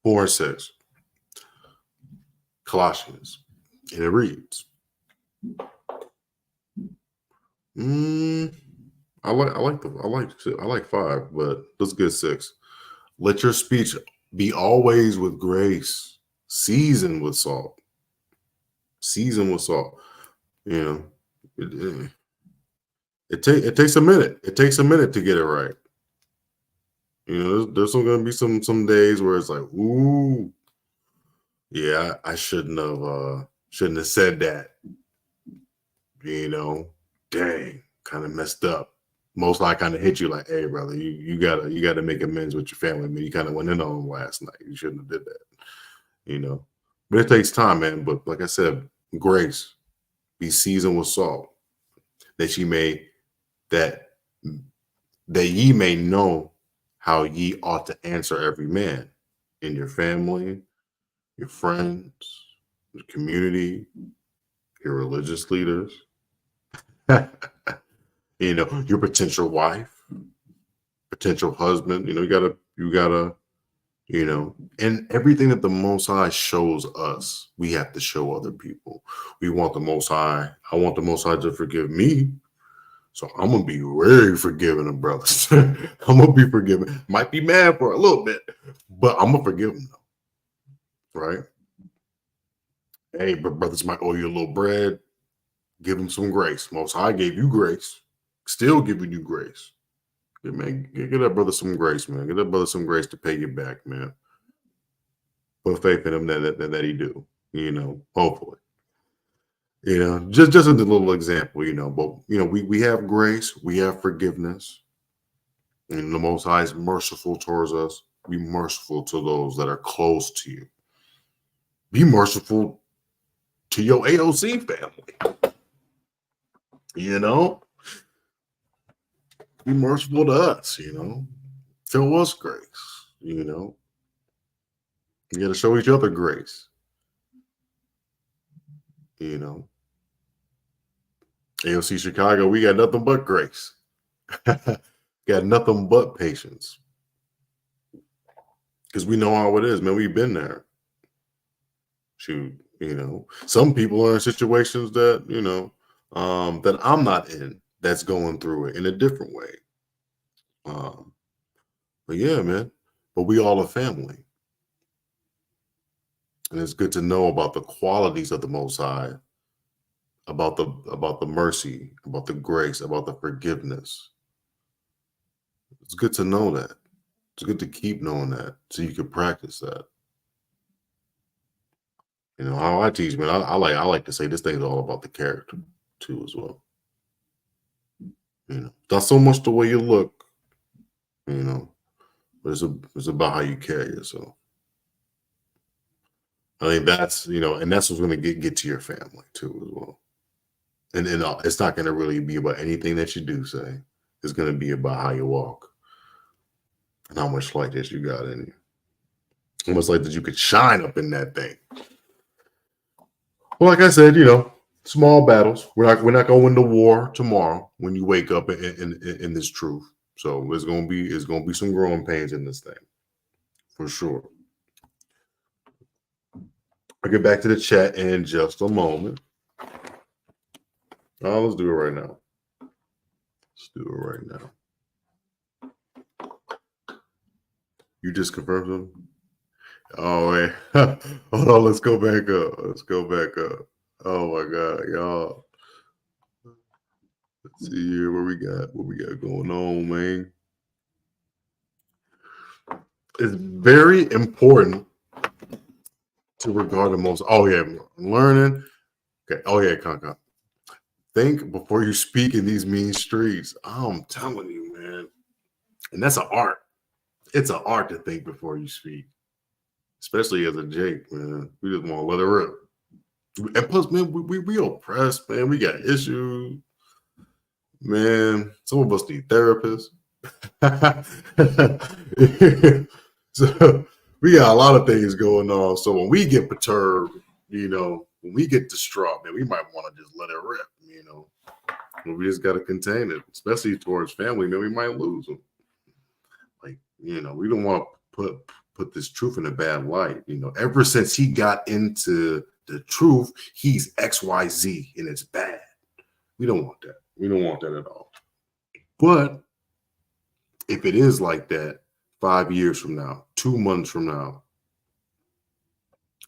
4:6. Colossians. And it reads. I like 5, but let's get 6. Let your speech be always with grace, seasoned with salt. Seasoned with salt. It takes a minute. It takes a minute to get it right. There's going to be some days where it's like, ooh, Yeah, I shouldn't have said that. You know, dang, kind of messed up. Most likely kind of hit you like, hey, brother, you gotta make amends with your family. I mean, you kind of went in on them last night. You shouldn't have did that. You know, but it takes time, man. But like I said, grace, be seasoned with salt, that ye may that that ye may know how ye ought to answer every man in your family, your friends, your community, your religious leaders, your potential wife, potential husband. And everything that the Most High shows us, we have to show other people. We want the Most High. I want the Most High to forgive me. So I'm gonna be very forgiving of brothers. I'm gonna be forgiving. Might be mad for a little bit, but I'm gonna forgive them, right? Hey, but brothers might owe you a little bread. Give them some grace. Most High gave you grace. Still giving you grace. Yeah, man, get that brother some grace, man. Get that brother some grace to pay you back, man. Put faith in him that he do. Hopefully. Just a little example, but we have grace, we have forgiveness, and the Most High is merciful towards us. Be merciful to those that are close to you. Be merciful to your AOC family. Be merciful to us. Show us grace. You got to show each other grace. AOC Chicago, we got nothing but grace. Got nothing but patience. Because we know how it is, man. We've been there. Shoot, some people are in situations that, that I'm not in, that's going through it in a different way. But yeah, man. But we all a family. And it's good to know about the qualities of the Most High, about the mercy, about the grace, about the forgiveness. It's good to know that. It's good to keep knowing that so you can practice that. How I teach, man. I like to say this thing's all about the character too, as well. Not so much the way you look, but it's about how you carry yourself. I think that's and that's what's going to get to your family too, as well. And it's not going to really be about anything that you do say. It's going to be about how you walk and how much light that you got in you. How much light that you could shine up in that thing. Well, like I said, small battles. We're not going to war tomorrow when you wake up in this truth. So it's gonna be some growing pains in this thing, for sure. I'll get back to the chat in just a moment. Let's do it right now. You just confirmed them? Oh, wait. Hold on. Let's go back up. Oh, my God, y'all. Let's see here what we got going on, man. It's very important to regard the most. Oh, yeah. Learning. Okay. Oh, yeah, Conca. Think before you speak in these mean streets. I'm telling you, man. And that's an art. It's an art to think before you speak. Especially as a Jake, man. We just want to let it rip. And plus, man, we oppressed, man. We got issues. Man, some of us need therapists. So we got a lot of things going on. So when we get perturbed, when we get distraught, man, we might want to just let it rip, But we just got to contain it, especially towards family, man. We might lose them. Like, we don't want to put this truth in a bad light. Ever since he got into the truth, he's XYZ and it's bad. We don't want that. We don't want that at all. But if it is like that 5 years from now, 2 months from now,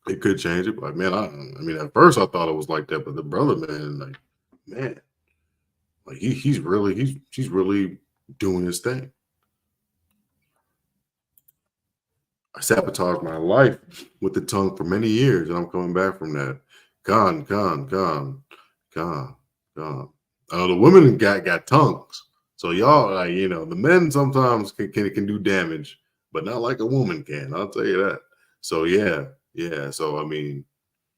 it could change it. Like, man, I mean, at first I thought it was like that, but the brother, man, like he's really doing his thing. I sabotaged my life with the tongue for many years, and I'm coming back from that. Gone, gone, gone, gone, gone. The women got tongues, so y'all, like, the men sometimes can do damage, but not like a woman can. I'll tell you that. So yeah. So I mean,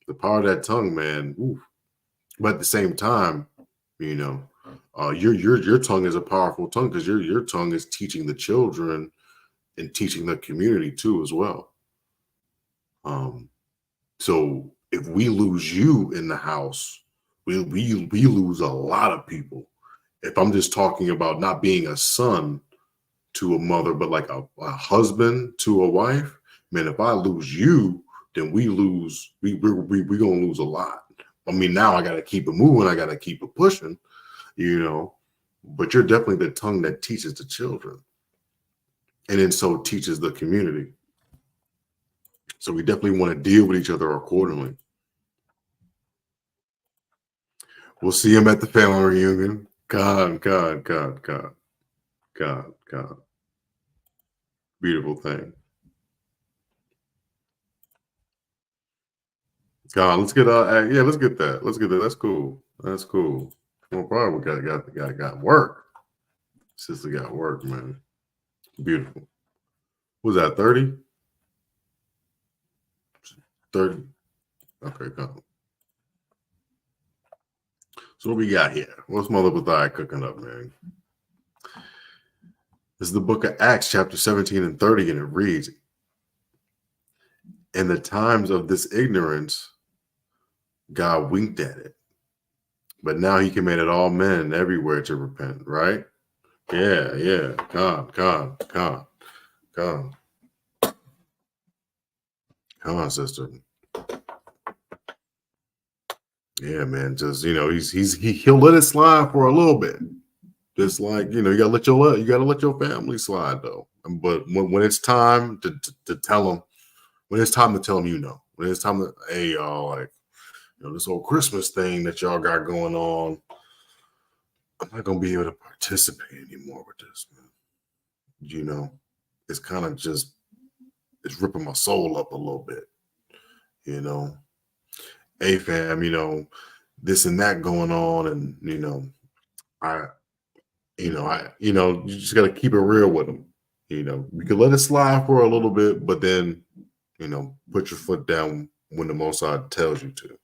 the power of that tongue, man. Oof. But at the same time, your tongue is a powerful tongue because your tongue is teaching the children and teaching the community too as well. So if we lose you in the house, we lose a lot of people. If I'm just talking about not being a son to a mother, but like a husband to a wife, man, if I lose you, then we're gonna lose a lot. I mean, now I gotta keep it moving, I gotta keep it pushing, but you're definitely the tongue that teaches the children. And then so teaches the community. So we definitely want to deal with each other accordingly. We'll see him at the family reunion. God. Beautiful thing. God, let's get let's get that. Let's get that. That's cool. That's cool. Well, probably got work. Sister got work, man. Beautiful. Was that 30? 30. Okay, come. So what we got here? What's Mother Bethia cooking up, man? This is the book of Acts, chapter 17 and 30, and it reads, "In the times of this ignorance, God winked at it, but now he commanded all men everywhere to repent," right? Yeah. Come on, sister. Yeah, man. Just he'll let it slide for a little bit. Just like you gotta let your family slide though. But when it's time to tell them, when it's time to tell them, when it's time to, hey y'all, like this whole Christmas thing that y'all got going on, I'm not gonna be able to participate anymore with this, man. It's kind of just it's ripping my soul up a little bit. Hey fam, this and that going on, and you just got to keep it real with them. We can let it slide for a little bit, but then, put your foot down when the Most High tells you to.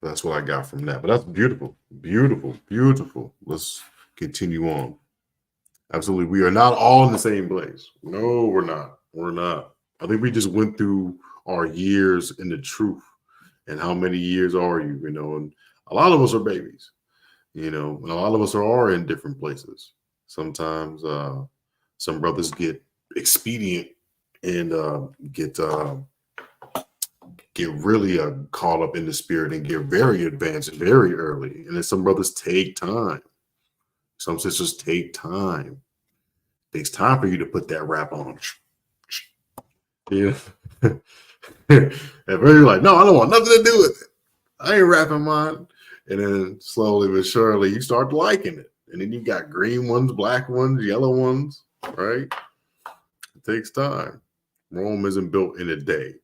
That's what I got from that. But that's beautiful, beautiful, beautiful. Let's continue on. Absolutely. We are not all in the same place. No, we're not. We're not. I think we just went through our years in the truth. And how many years are you? And a lot of us are babies, and a lot of us are in different places. Sometimes some brothers get expedient and get really caught up in the spirit and get very advanced very early. And then some brothers take time. Some sisters take time. It takes time for you to put that rap on. Yeah. At first you're like, no, I don't want nothing to do with it. I ain't rapping mine. And then slowly but surely you start liking it. And then you got green ones, black ones, yellow ones, right? It takes time. Rome isn't built in a day.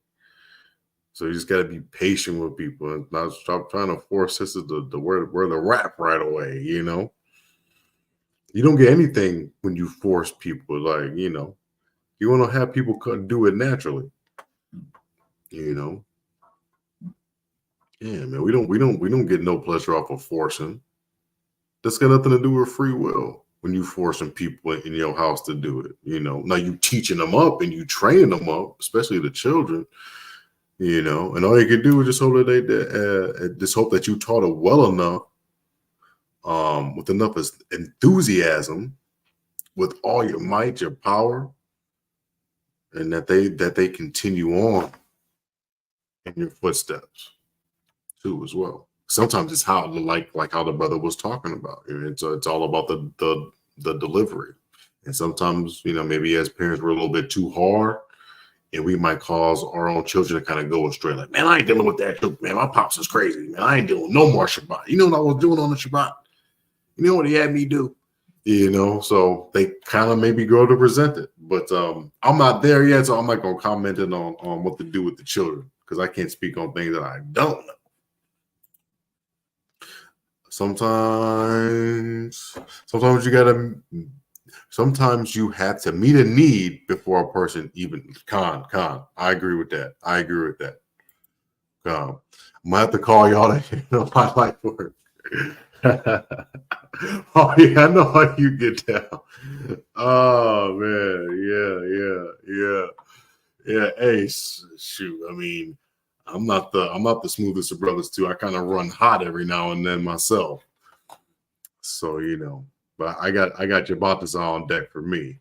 So you just got to be patient with people and not stop trying to force sisters to wear the rap right away, You don't get anything when you force people. Like, you want to have people do it naturally. Yeah, man. We don't get no pleasure off of forcing. That's got nothing to do with free will. When you forcing people in your house to do it, now you teaching them up and you training them up, especially the children, and all you can do is just hope that just hope that you taught it well enough, with enough enthusiasm, with all your might, your power, and that they continue on in your footsteps too as well. Sometimes it's how like how the brother was talking about. It's all about the delivery. And sometimes, maybe as parents we're a little bit too hard, and we might cause our own children to kind of go astray. Like, man, I ain't dealing with that. Man, my pops is crazy. Man, I ain't doing no more Shabbat. You know what I was doing on the Shabbat? You know what he had me do? You know, so they kind of maybe grow to resent it. But I'm not there yet, so I'm not gonna comment on what to do with the children because I can't speak on things that I don't know. Sometimes you gotta. Sometimes you have to meet a need before a person even con. I agree with that. I agree with that. I'm gonna have to call y'all to handle my life work. Oh yeah, I know how you get down. Oh man, yeah. Hey, shoot. I mean, I'm not the smoothest of brothers too. I kind of run hot every now and then myself. So but I got your Balthazar on deck for me.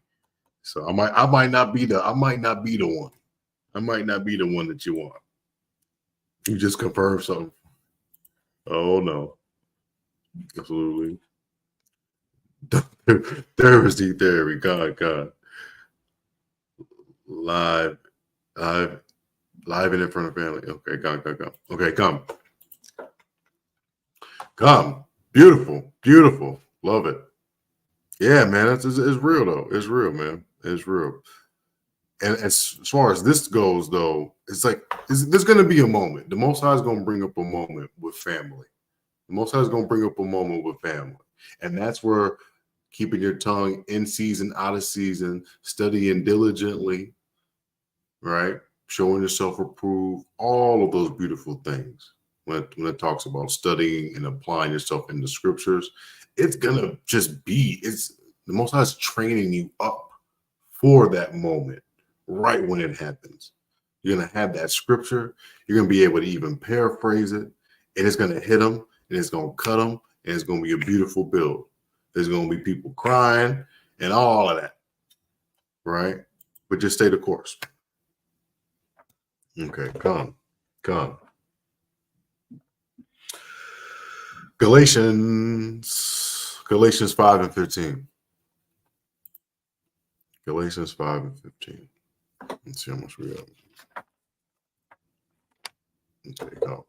So I might not be the one. I might not be the one that you want. You just confirmed something. Oh no, absolutely. Thursday theory. God. Live, live, live and in front of family. Okay, come. Okay, come. Beautiful. Love it. Yeah, man. It's real though. It's real, man. It's real. And as far as this goes, though, it's like there's going to be a moment. The Most High is going to bring up a moment with family. The Most High is going to bring up a moment with family, and that's where keeping your tongue in season, out of season, studying diligently, right? Showing yourself approved, all of those beautiful things. When it talks about studying and applying yourself in the scriptures, it's gonna just be it's the Most High is training you up for that moment, right when it happens. You're gonna have that scripture. You're gonna be able to even paraphrase it, and it's gonna hit them, and it's gonna cut them, and it's gonna be a beautiful build. There's gonna be people crying and all of that, right? But just stay the course. Okay, come. Galatians 5 and 15. Galatians 5 and 15. Let's see how much we have. Okay, go.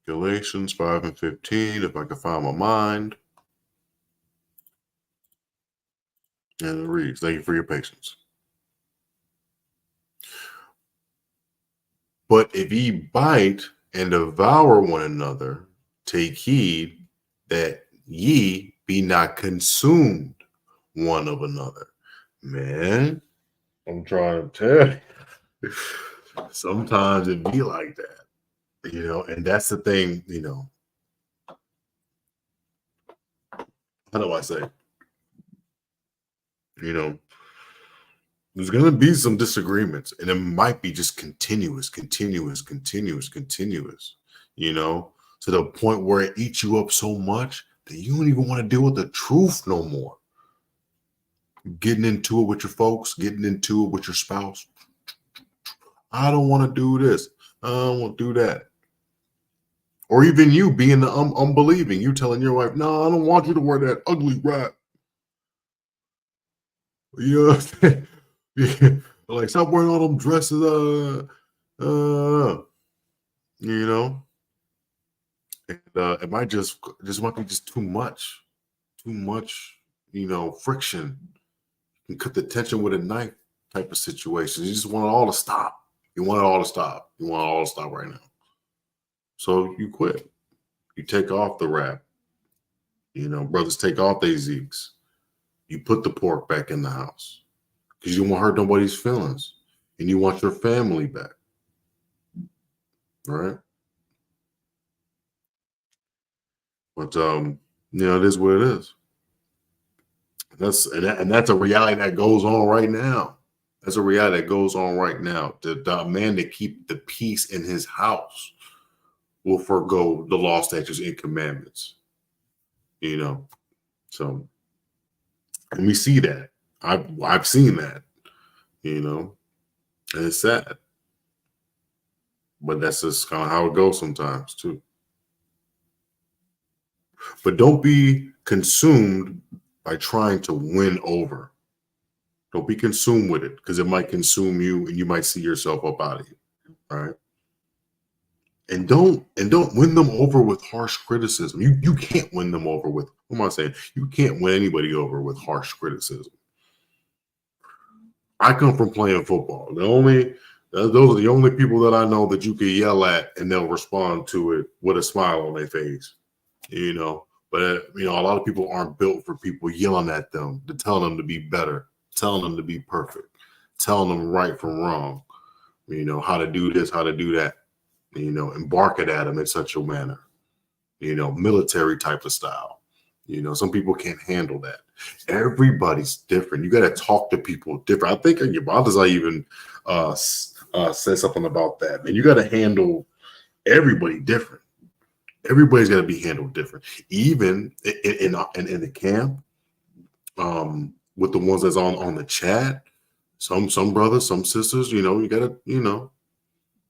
Galatians 5 and 15, if I can find my mind. And it reads, thank you for your patience. But if ye bite and devour one another, take heed that ye be not consumed one of another. Man, I'm trying to tell you. Sometimes it be like that, and that's the thing, how do I say, you know, there's going to be some disagreements and it might be just continuous, to the point where it eats you up so much that you don't even want to deal with the truth no more. Getting into it with your folks, getting into it with your spouse. I don't want to do this. I don't want to do that. Or even you being the unbelieving, you telling your wife, no, I don't want you to wear that ugly wrap. You know what I'm saying? Like, stop wearing all them dresses. And it might just might be just too much, friction. You can cut the tension with a knife type of situation. You just want it all to stop. You want it all to stop. You want it all to stop right now. So you quit. You take off the wrap. Brothers take off their Zeeks. You put the pork back in the house because you don't want to hurt nobody's feelings and you want your family back. Right? But it is what it is. That's a reality that goes on right now. That's a reality that goes on right now. The man that keep the peace in his house will forego the law, statutes, and commandments. So, and we see that. I've seen that. And it's sad, but that's just kind of how it goes sometimes too. But don't be consumed by trying to win over. Don't be consumed with it because it might consume you and you might see yourself up out of you. All right. And don't win them over with harsh criticism. You can't win them over with, what am I saying? You can't win anybody over with harsh criticism. I come from playing football. Those are the only people that I know that you can yell at and they'll respond to it with a smile on their face. But a lot of people aren't built for people yelling at them, to tell them to be better, telling them to be perfect, telling them right from wrong, how to do this, how to do that, and bark it at them in such a manner, military type of style. Some people can't handle that. Everybody's different. You got to talk to people different. I think your brothers, I even said something about that. Man, you got to handle everybody different. Everybody's got to be handled different. Even in the camp, with the ones that's on the chat, some brothers, some sisters, you got to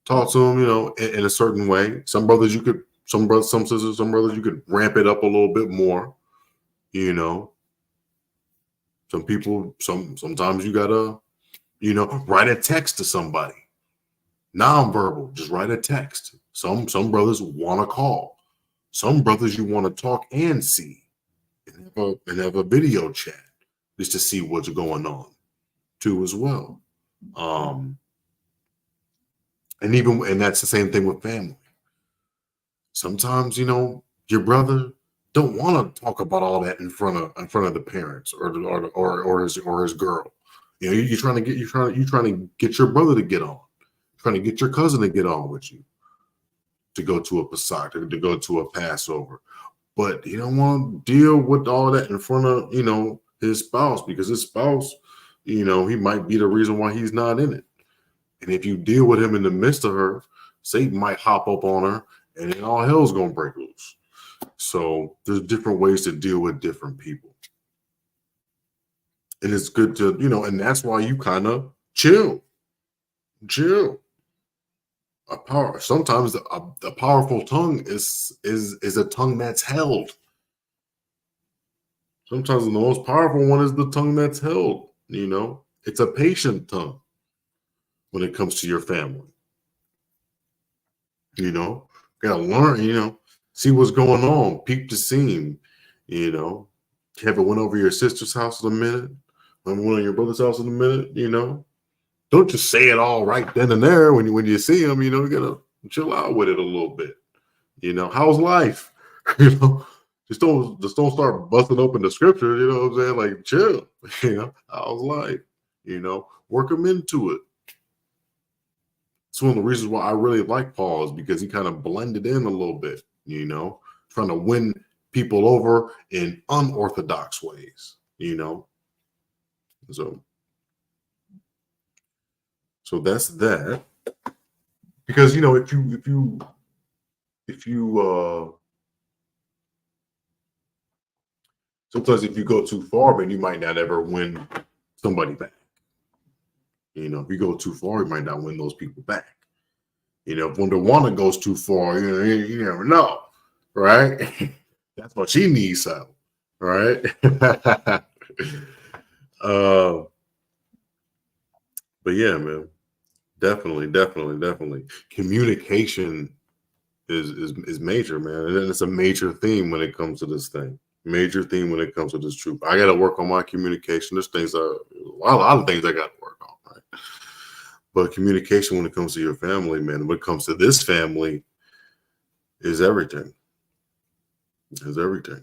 talk to them, in a certain way. Some brothers you could, some sisters, some brothers you could ramp it up a little bit more. Some people, sometimes you gotta, write a text to somebody. Non-verbal, just write a text. Some brothers want to call. Some brothers you want to talk and see, and have a video chat just to see what's going on too as well. And that's the same thing with family. Sometimes, your brother don't want to talk about all that in front of the parents or his girl. You're trying to get your brother to get on, trying to get your cousin to get on with you, to go to a Pesach, to go to a Passover. But he don't want to deal with all that in front of, his spouse, because his spouse, he might be the reason why he's not in it. And if you deal with him in the midst of her, Satan might hop up on her and then all hell's going to break loose. So there's different ways to deal with different people. And it's good to, and that's why you kind of chill. Sometimes a powerful tongue is a tongue that's held. Sometimes the most powerful one is the tongue that's held. It's a patient tongue when it comes to your family. Gotta learn, see what's going on, peep the scene. Have it went over your sister's house in a minute, went over your brother's house in a minute. Don't just say it all right then and there when you see them. You gotta chill out with it a little bit. How's life? Just don't start busting open the scriptures. You know what I'm saying? Like, chill. How's life? Work them into it. It's one of the reasons why I really like Paul, is because he kind of blended in a little bit, trying to win people over in unorthodox ways, So that's that. Because if you sometimes if you go too far, man, you might not ever win somebody back. If you go too far, you might not win those people back. If Wonder Woman goes too far, you never know, right? That's what she needs help, right? But yeah, man, definitely. Communication is major, man, and it's a major theme when it comes to this thing. Major theme when it comes to this truth. I got to work on my communication. There's things a lot of things I got to work on, right? But communication when it comes to your family, man, when it comes to this family, is everything. Is everything.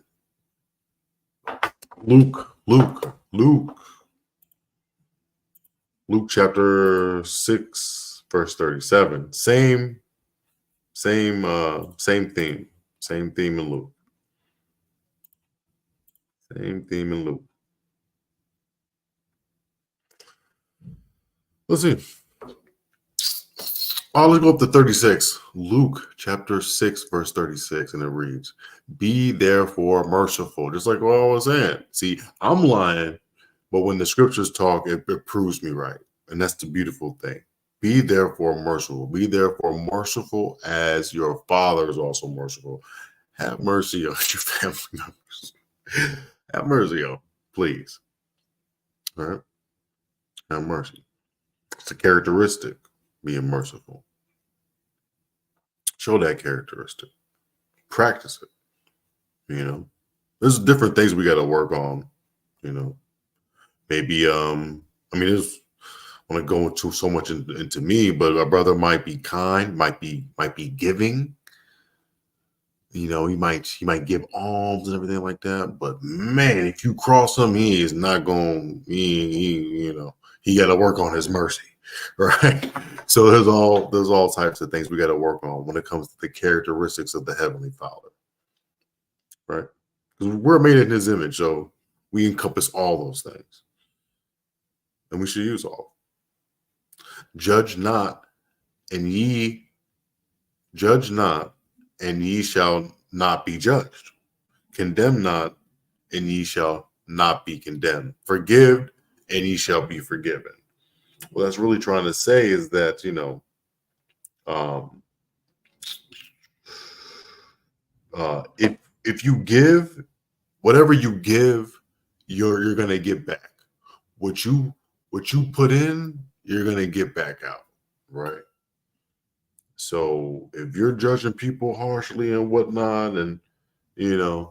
Luke chapter 6, verse 37. Same theme. Same theme in Luke. Same theme in Luke. Let's see. Let's go up to 36. Luke chapter 6, verse 36. And it reads, "Be therefore merciful." Just like what I was saying. See, I'm lying, but when the scriptures talk, it proves me right. And that's the beautiful thing. Be therefore merciful. Be therefore merciful as your Father is also merciful. Have mercy on your family members. Have mercy on, please. All right? Have mercy. It's a characteristic, being merciful. Show that characteristic. Practice it. You know, there's different things we got to work on. You know, maybe I mean, there's I want to go into so much into me, but a brother might be kind, might be giving. You know, he might give alms and everything like that. But man, if you cross him, he is not going. He got to work on his mercy, right? So there's all types of things we got to work on when it comes to the characteristics of the Heavenly Father, right? Because we're made in His image, so we encompass all those things, and we should use all. Judge not, and ye judge not, and ye shall not be judged. Condemn not, and ye shall not be condemned. Forgive, and ye shall be forgiven. What that's really trying to say is that, if you give, whatever you give, you're gonna get back. What you put in, you're gonna get back out, right? So if you're judging people harshly and whatnot, and then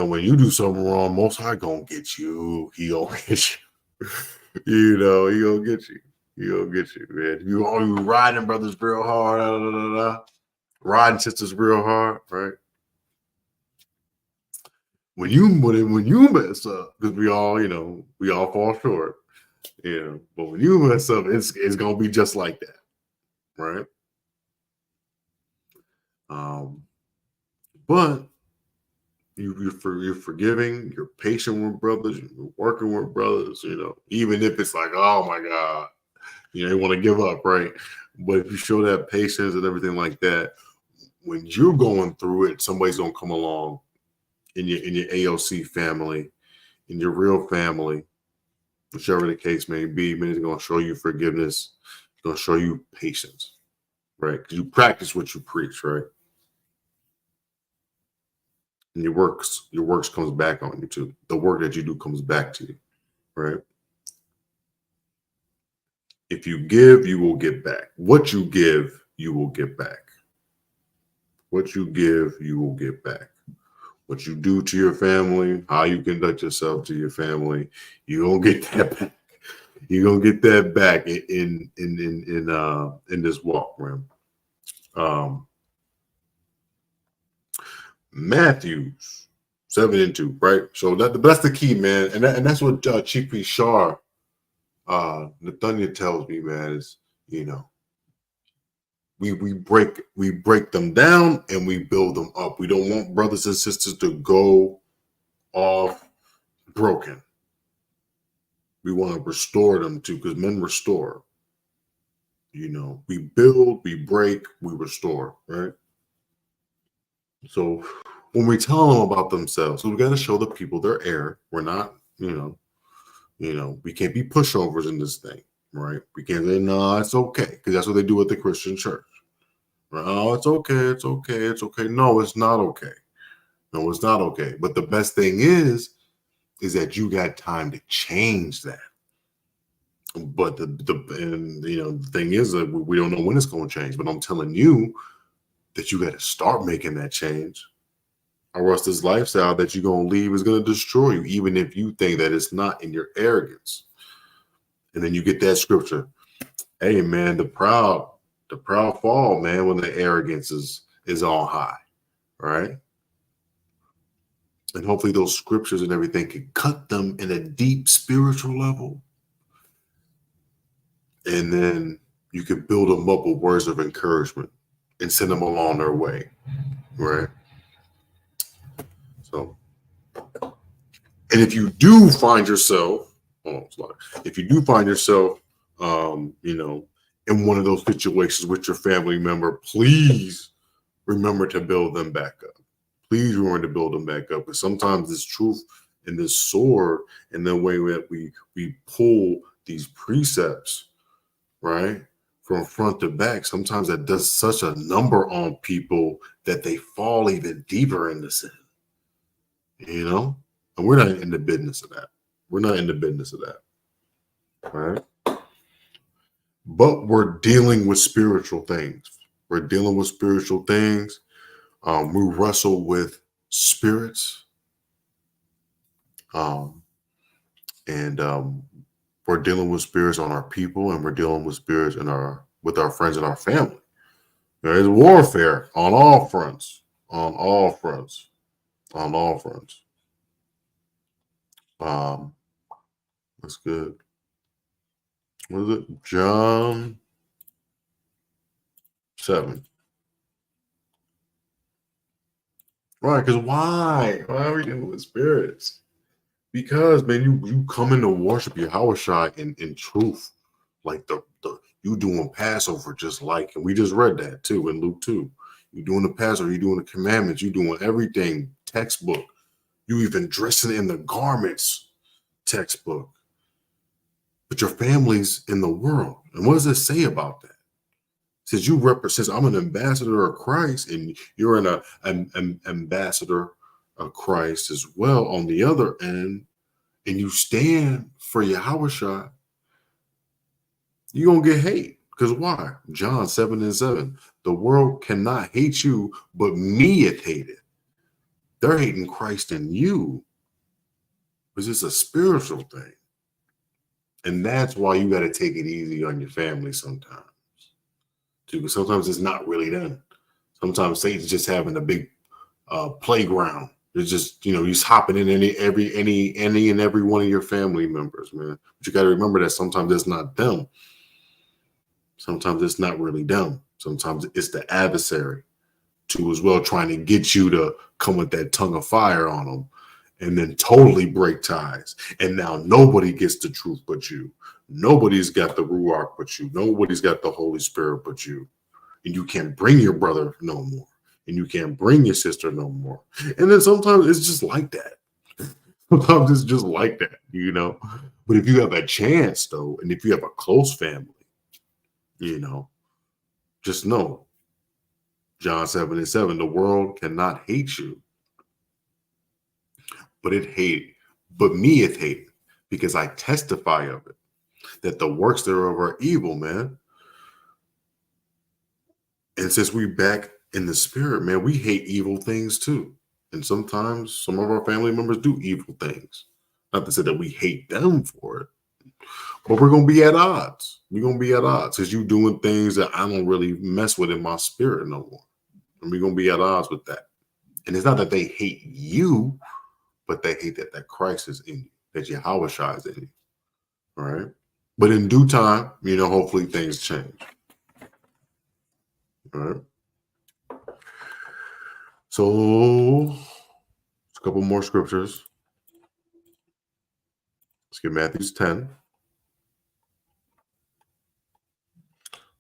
when you do something wrong, Most High gonna get you. He gonna get you. He gonna get you. He gonna get you, man. You riding brothers real hard, riding sisters real hard, right? When you mess up, because we all fall short, But when you mess up, it's gonna be just like that, right? But you're forgiving, you're patient with brothers, you're working with brothers, even if it's like, oh my God, you want to give up, right? But if you show that patience and everything like that, when you're going through it, somebody's gonna come along in your AOC family, in your real family, whichever the case may be, man, is gonna show you forgiveness, it's gonna show you patience, right? Because you practice what you preach, right? And your works comes back on you too. The work that you do comes back to you, right? If you give, you will get back. What you give, you will get back. What you give, you will get back. What you do to your family, how you conduct yourself to your family, you gonna get that back. You're gonna get that back in this walk, man. Matthews 7:2, right? So that's the key, man, and that's what Chief Priest Shar Nathaniel tells me, man, is we break them down and we build them up. We don't want brothers and sisters to go off broken. We want to restore them too, because men restore. We build, we break, we restore, right? So when we tell them about themselves, so we got to show the people their error. We're not, we can't be pushovers in this thing, right? We can't say, no, it's okay, because that's what they do at the Christian church. Right? Oh, it's okay, it's okay, it's okay. No, it's not okay. No, it's not okay. But the best thing is that you got time to change that. But the thing is that we don't know when it's going to change. But I'm telling you that you got to start making that change, or else this lifestyle that you're going to leave is going to destroy you, even if you think that it's not, in your arrogance. And then you get that scripture. Hey, man, the proud fall, man, when the arrogance is on high, right? And hopefully those scriptures and everything can cut them in a deep spiritual level. And then you can build them up with words of encouragement and send them along their way, right? So, and if you do find yourself, in one of those situations with your family member, please remember to build them back up. Please remember to build them back up. Because sometimes this truth and this sword and the way that we pull these precepts, right, from front to back, sometimes that does such a number on people that they fall even deeper in the sin. And we're not in the business of that. We're not in the business of that. All right. But we're dealing with spiritual things. We're dealing with spiritual things. We wrestle with spirits. And we're dealing with spirits on our people, and we're dealing with spirits with our friends and our family. There is warfare on all fronts, on all fronts, on all fronts. That's good. What is it? John 7. Right, because why? Why are we dealing with spirits? Because, man, you come in to worship Yahushua in truth. Like the you doing Passover just like, and we just read that too in Luke 2. You doing the Passover, you doing the commandments, you doing everything textbook. You even dressing in the garments textbook. But your family's in the world. And what does it say about that? Says you represent, I'm an ambassador of Christ, and you're an ambassador of Christ as well on the other end, and you stand for Yahushua, you're going to get hate. Because why? John 7:7. The world cannot hate you, but me it hated. They're hating Christ in you. Because it's a spiritual thing. And that's why you got to take it easy on your family sometimes. Because sometimes it's not really done. Sometimes Satan's just having a big playground. It's just, he's hopping in any and every one of your family members, man. But you got to remember that sometimes it's not them. Sometimes it's not really them. Sometimes it's the adversary too, as well, trying to get you to come with that tongue of fire on them and then totally break ties. And now nobody gets the truth but you. Nobody's got the Ruach but you. Nobody's got the Holy Spirit but you. And you can't bring your brother no more. And you can't bring your sister no more. And then sometimes it's just like that. Sometimes it's just like that, But if you have a chance, though, and if you have a close family, just know, John 7:7, the world cannot hate you, but me it hate, because I testify of it, that the works thereof are evil, man. And since we back in the spirit, man, we hate evil things too. And sometimes some of our family members do evil things. Not to say that we hate them for it, but we're going to be at odds. We're going to be at odds because you're doing things that I don't really mess with in my spirit no more. And we're going to be at odds with that. And it's not that they hate you, but they hate that Christ is in you, that Yahushua is in you. All right. But in due time, hopefully things change. All right. So, a couple more scriptures. Let's get Matthew 10.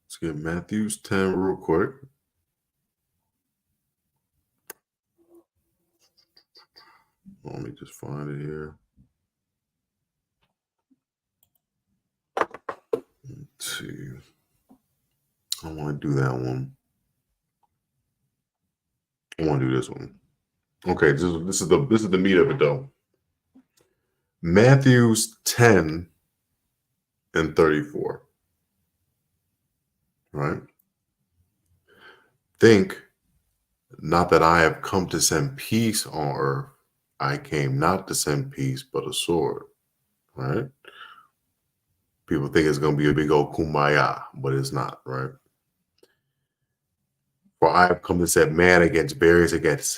Let's get Matthew 10 real quick. Let me just find it here. Let's see. I don't want to do that one. I want to do this one. Okay, this is the meat of it though. Matthew 10 and 34. Right? Think not that I have come to send peace on earth. I came not to send peace, but a sword. Right? People think it's going to be a big old kumbaya, but it's not, right? For I have come to set man against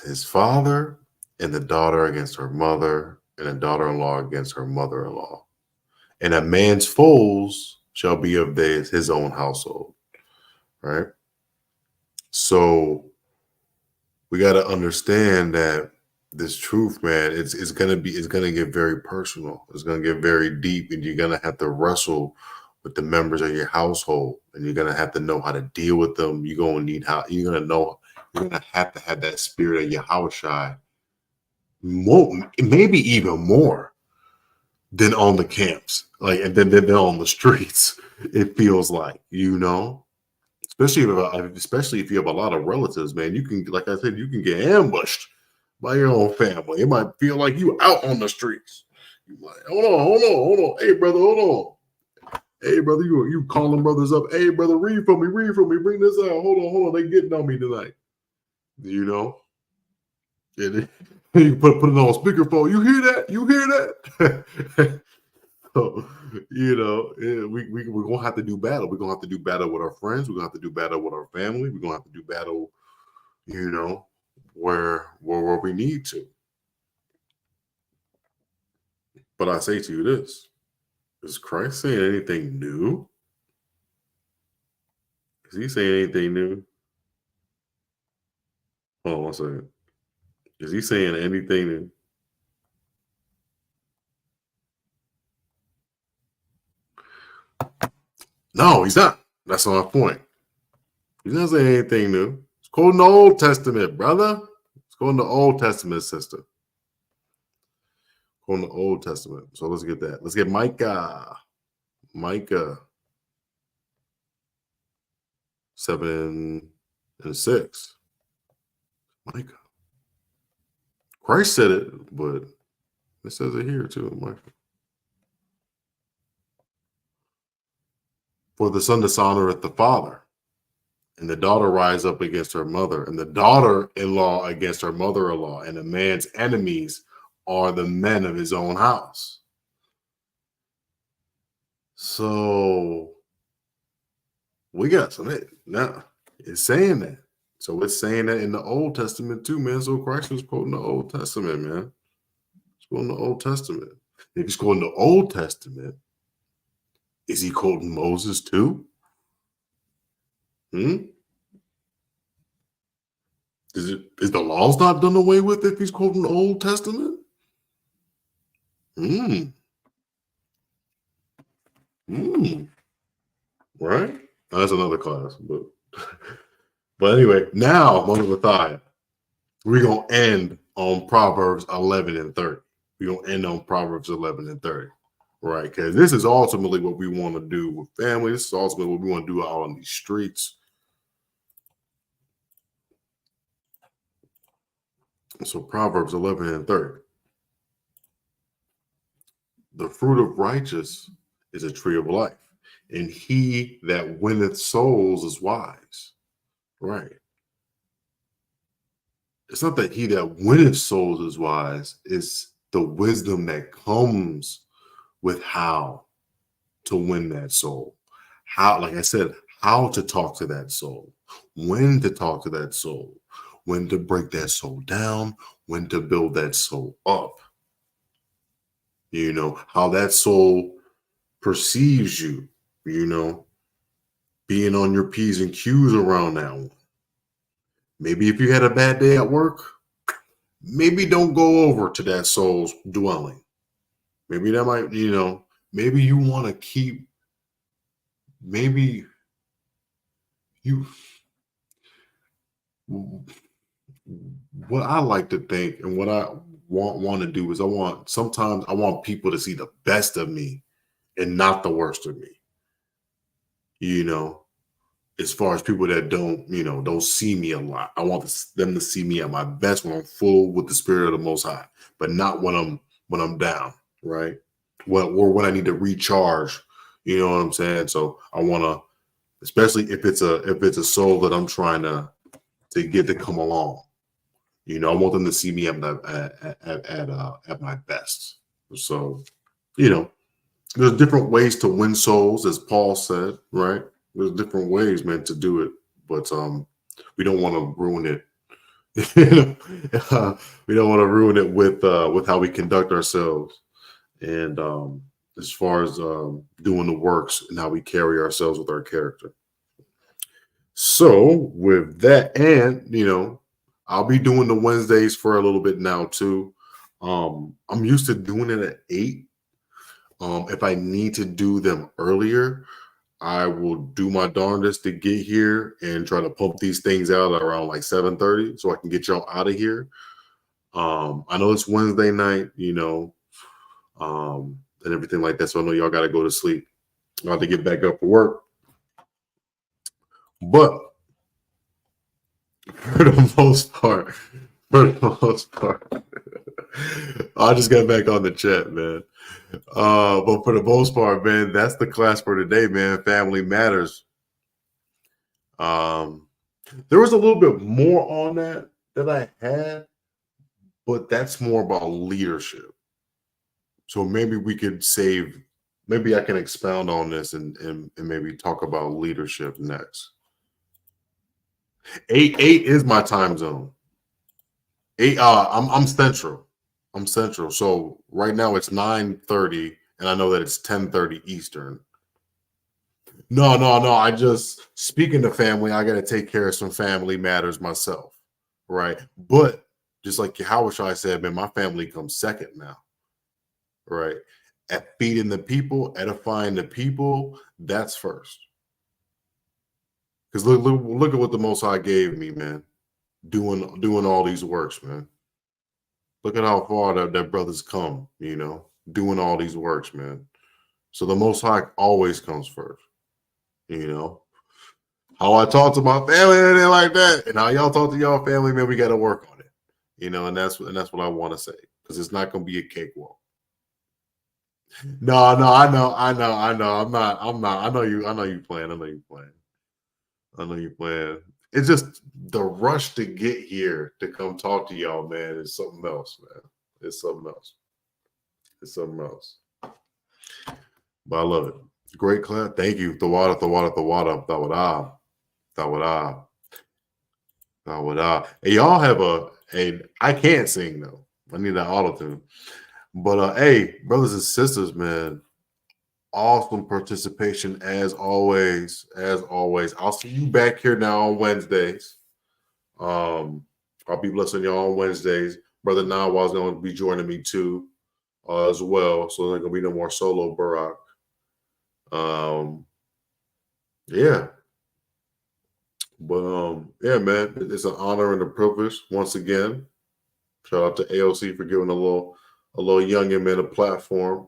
his father, and the daughter against her mother, and the daughter-in-law against her mother-in-law. And a man's foes shall be of his own household, right? So we got to understand that this truth, man, it's gonna get very personal. It's gonna get very deep, and you're gonna have to wrestle with the members of your household, and you're gonna have to know how to deal with them. You're gonna have to have that spirit of Yahushua, maybe even more than on the camps, and then on the streets. It feels like, especially if you have a lot of relatives, man. You can, like I said, you can get ambushed by your own family. It might feel like you out on the streets. You're like, hold on. Hey, brother, hold on. Hey, brother, you calling brothers up. Hey, brother, read for me, bring this out. Hold on, they getting on me tonight. You know, and you put it on speakerphone. You hear that? You hear that? So, we're gonna have to do battle. We're gonna have to do battle with our friends. We're gonna have to do battle with our family. We're gonna have to do battle, where we need to. But I say to you this: is Christ saying anything new? Is he saying anything new? Hold on one second. Is he saying anything new? No, he's not. That's my point. He's not saying anything new. It's quoting the Old Testament, brother. It's quoting the Old Testament, sister. Quoting the Old Testament. So let's get that. Let's get Micah. Micah 7 and 6. Micah. Christ said it, but it says it here too, Micah. For the son dishonoreth the father, and the daughter rise up against her mother, and the daughter-in-law against her mother-in-law, and a man's enemies are the men of his own house. So we got some. Now it's saying that. So it's saying that in the Old Testament too, man. So Christ was quoting the Old Testament, man. He's quoting the Old Testament. If he's quoting the Old Testament, is he quoting Moses too? Is the laws not done away with if he's quoting the Old Testament? Right? That's another class, but anyway, now Mother Mathia, we're gonna end on Proverbs 11 and 30. We're gonna end on Proverbs 11 and 30. Right, because this is ultimately what we want to do with family. This is ultimately what we want to do out on these streets. So Proverbs 11 and 30. The fruit of righteous is a tree of life, and he that winneth souls is wise. Right. It's not that he that winneth souls is wise, it's the wisdom that comes with how to win that soul. How, like I said, how to talk to that soul, when to talk to that soul, when to break that soul down, when to build that soul up. How that soul perceives you, being on your P's and Q's around that one. Maybe if you had a bad day at work, maybe don't go over to that soul's dwelling. Maybe that might, maybe you want to keep, maybe you, what I like to think and what I want to do is sometimes I want people to see the best of me and not the worst of me. As far as people that don't see me a lot, I want them to see me at my best when I'm full with the spirit of the Most High, but not when I'm down, right? Or when I need to recharge, you know what I'm saying? So I want to, especially if it's a soul that I'm trying to get to come along, I want them to see me at my best. So, there's different ways to win souls, as Paul said, right? There's different ways, man, to do it, but we don't want to ruin it. We don't want to ruin it with how we conduct ourselves, and as far as doing the works and how we carry ourselves with our character. So with that, and I'll be doing the Wednesdays for a little bit now too. I'm used to doing it at 8. If I need to do them earlier, I will do my darndest to get here and try to pump these things out around like 7:30 so I can get y'all out of here. I know it's Wednesday night, and everything like that. So I know y'all got to go to sleep. I have to get back up for work. But for the most part, I just got back on the chat, man. But for the most part, man, that's the class for today, man. Family matters. There was a little bit more on that I had, but that's more about leadership. So maybe we could save. Maybe I can expound on this and maybe talk about leadership next. 8 is my time zone. 8. I'm central. I'm central. So right now it's 9:30, and I know that it's 10:30 Eastern. No, no, no. I just speaking to family, I got to take care of some family matters myself, right? But just like Howard Shai said, man, my family comes second now, right? At feeding the people, edifying the people, that's first. Because look at what the Most High gave me, man. Doing all these works, man. Look at how far that brothers come, doing all these works, man. So the Most High always comes first, you know. How I talk to my family and everything like that, and how y'all talk to y'all family, man, we got to work on it, and that's what I want to say, because it's not going to be a cakewalk. No, no, I know. I'm not. I know you playing. I know you playing. It's just the rush to get here to come talk to y'all, man, is something else, man. It's something else. It's something else. But I love it. Great clap. Thank you. Tawada. Hey, y'all have I can't sing though. I need that auto tune. But hey, brothers and sisters, man, awesome participation as always. As always. I'll see you back here now on Wednesdays. I'll be blessing y'all on Wednesdays. Brother Nawaz going to be joining me too, as well. So there's gonna be no more solo Barack. Yeah. But yeah, man, it's an honor and a privilege once again. Shout out to AOC for giving a little youngin man a platform.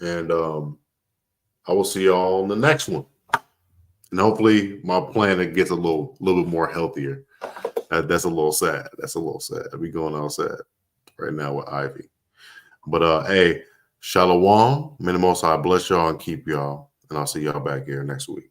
And I will see y'all on the next one. And hopefully my planet gets a little bit more healthier. That's a little sad. We going outside right now with Ivy. But hey, Shalom. May the Most High bless y'all and keep y'all. And I'll see y'all back here next week.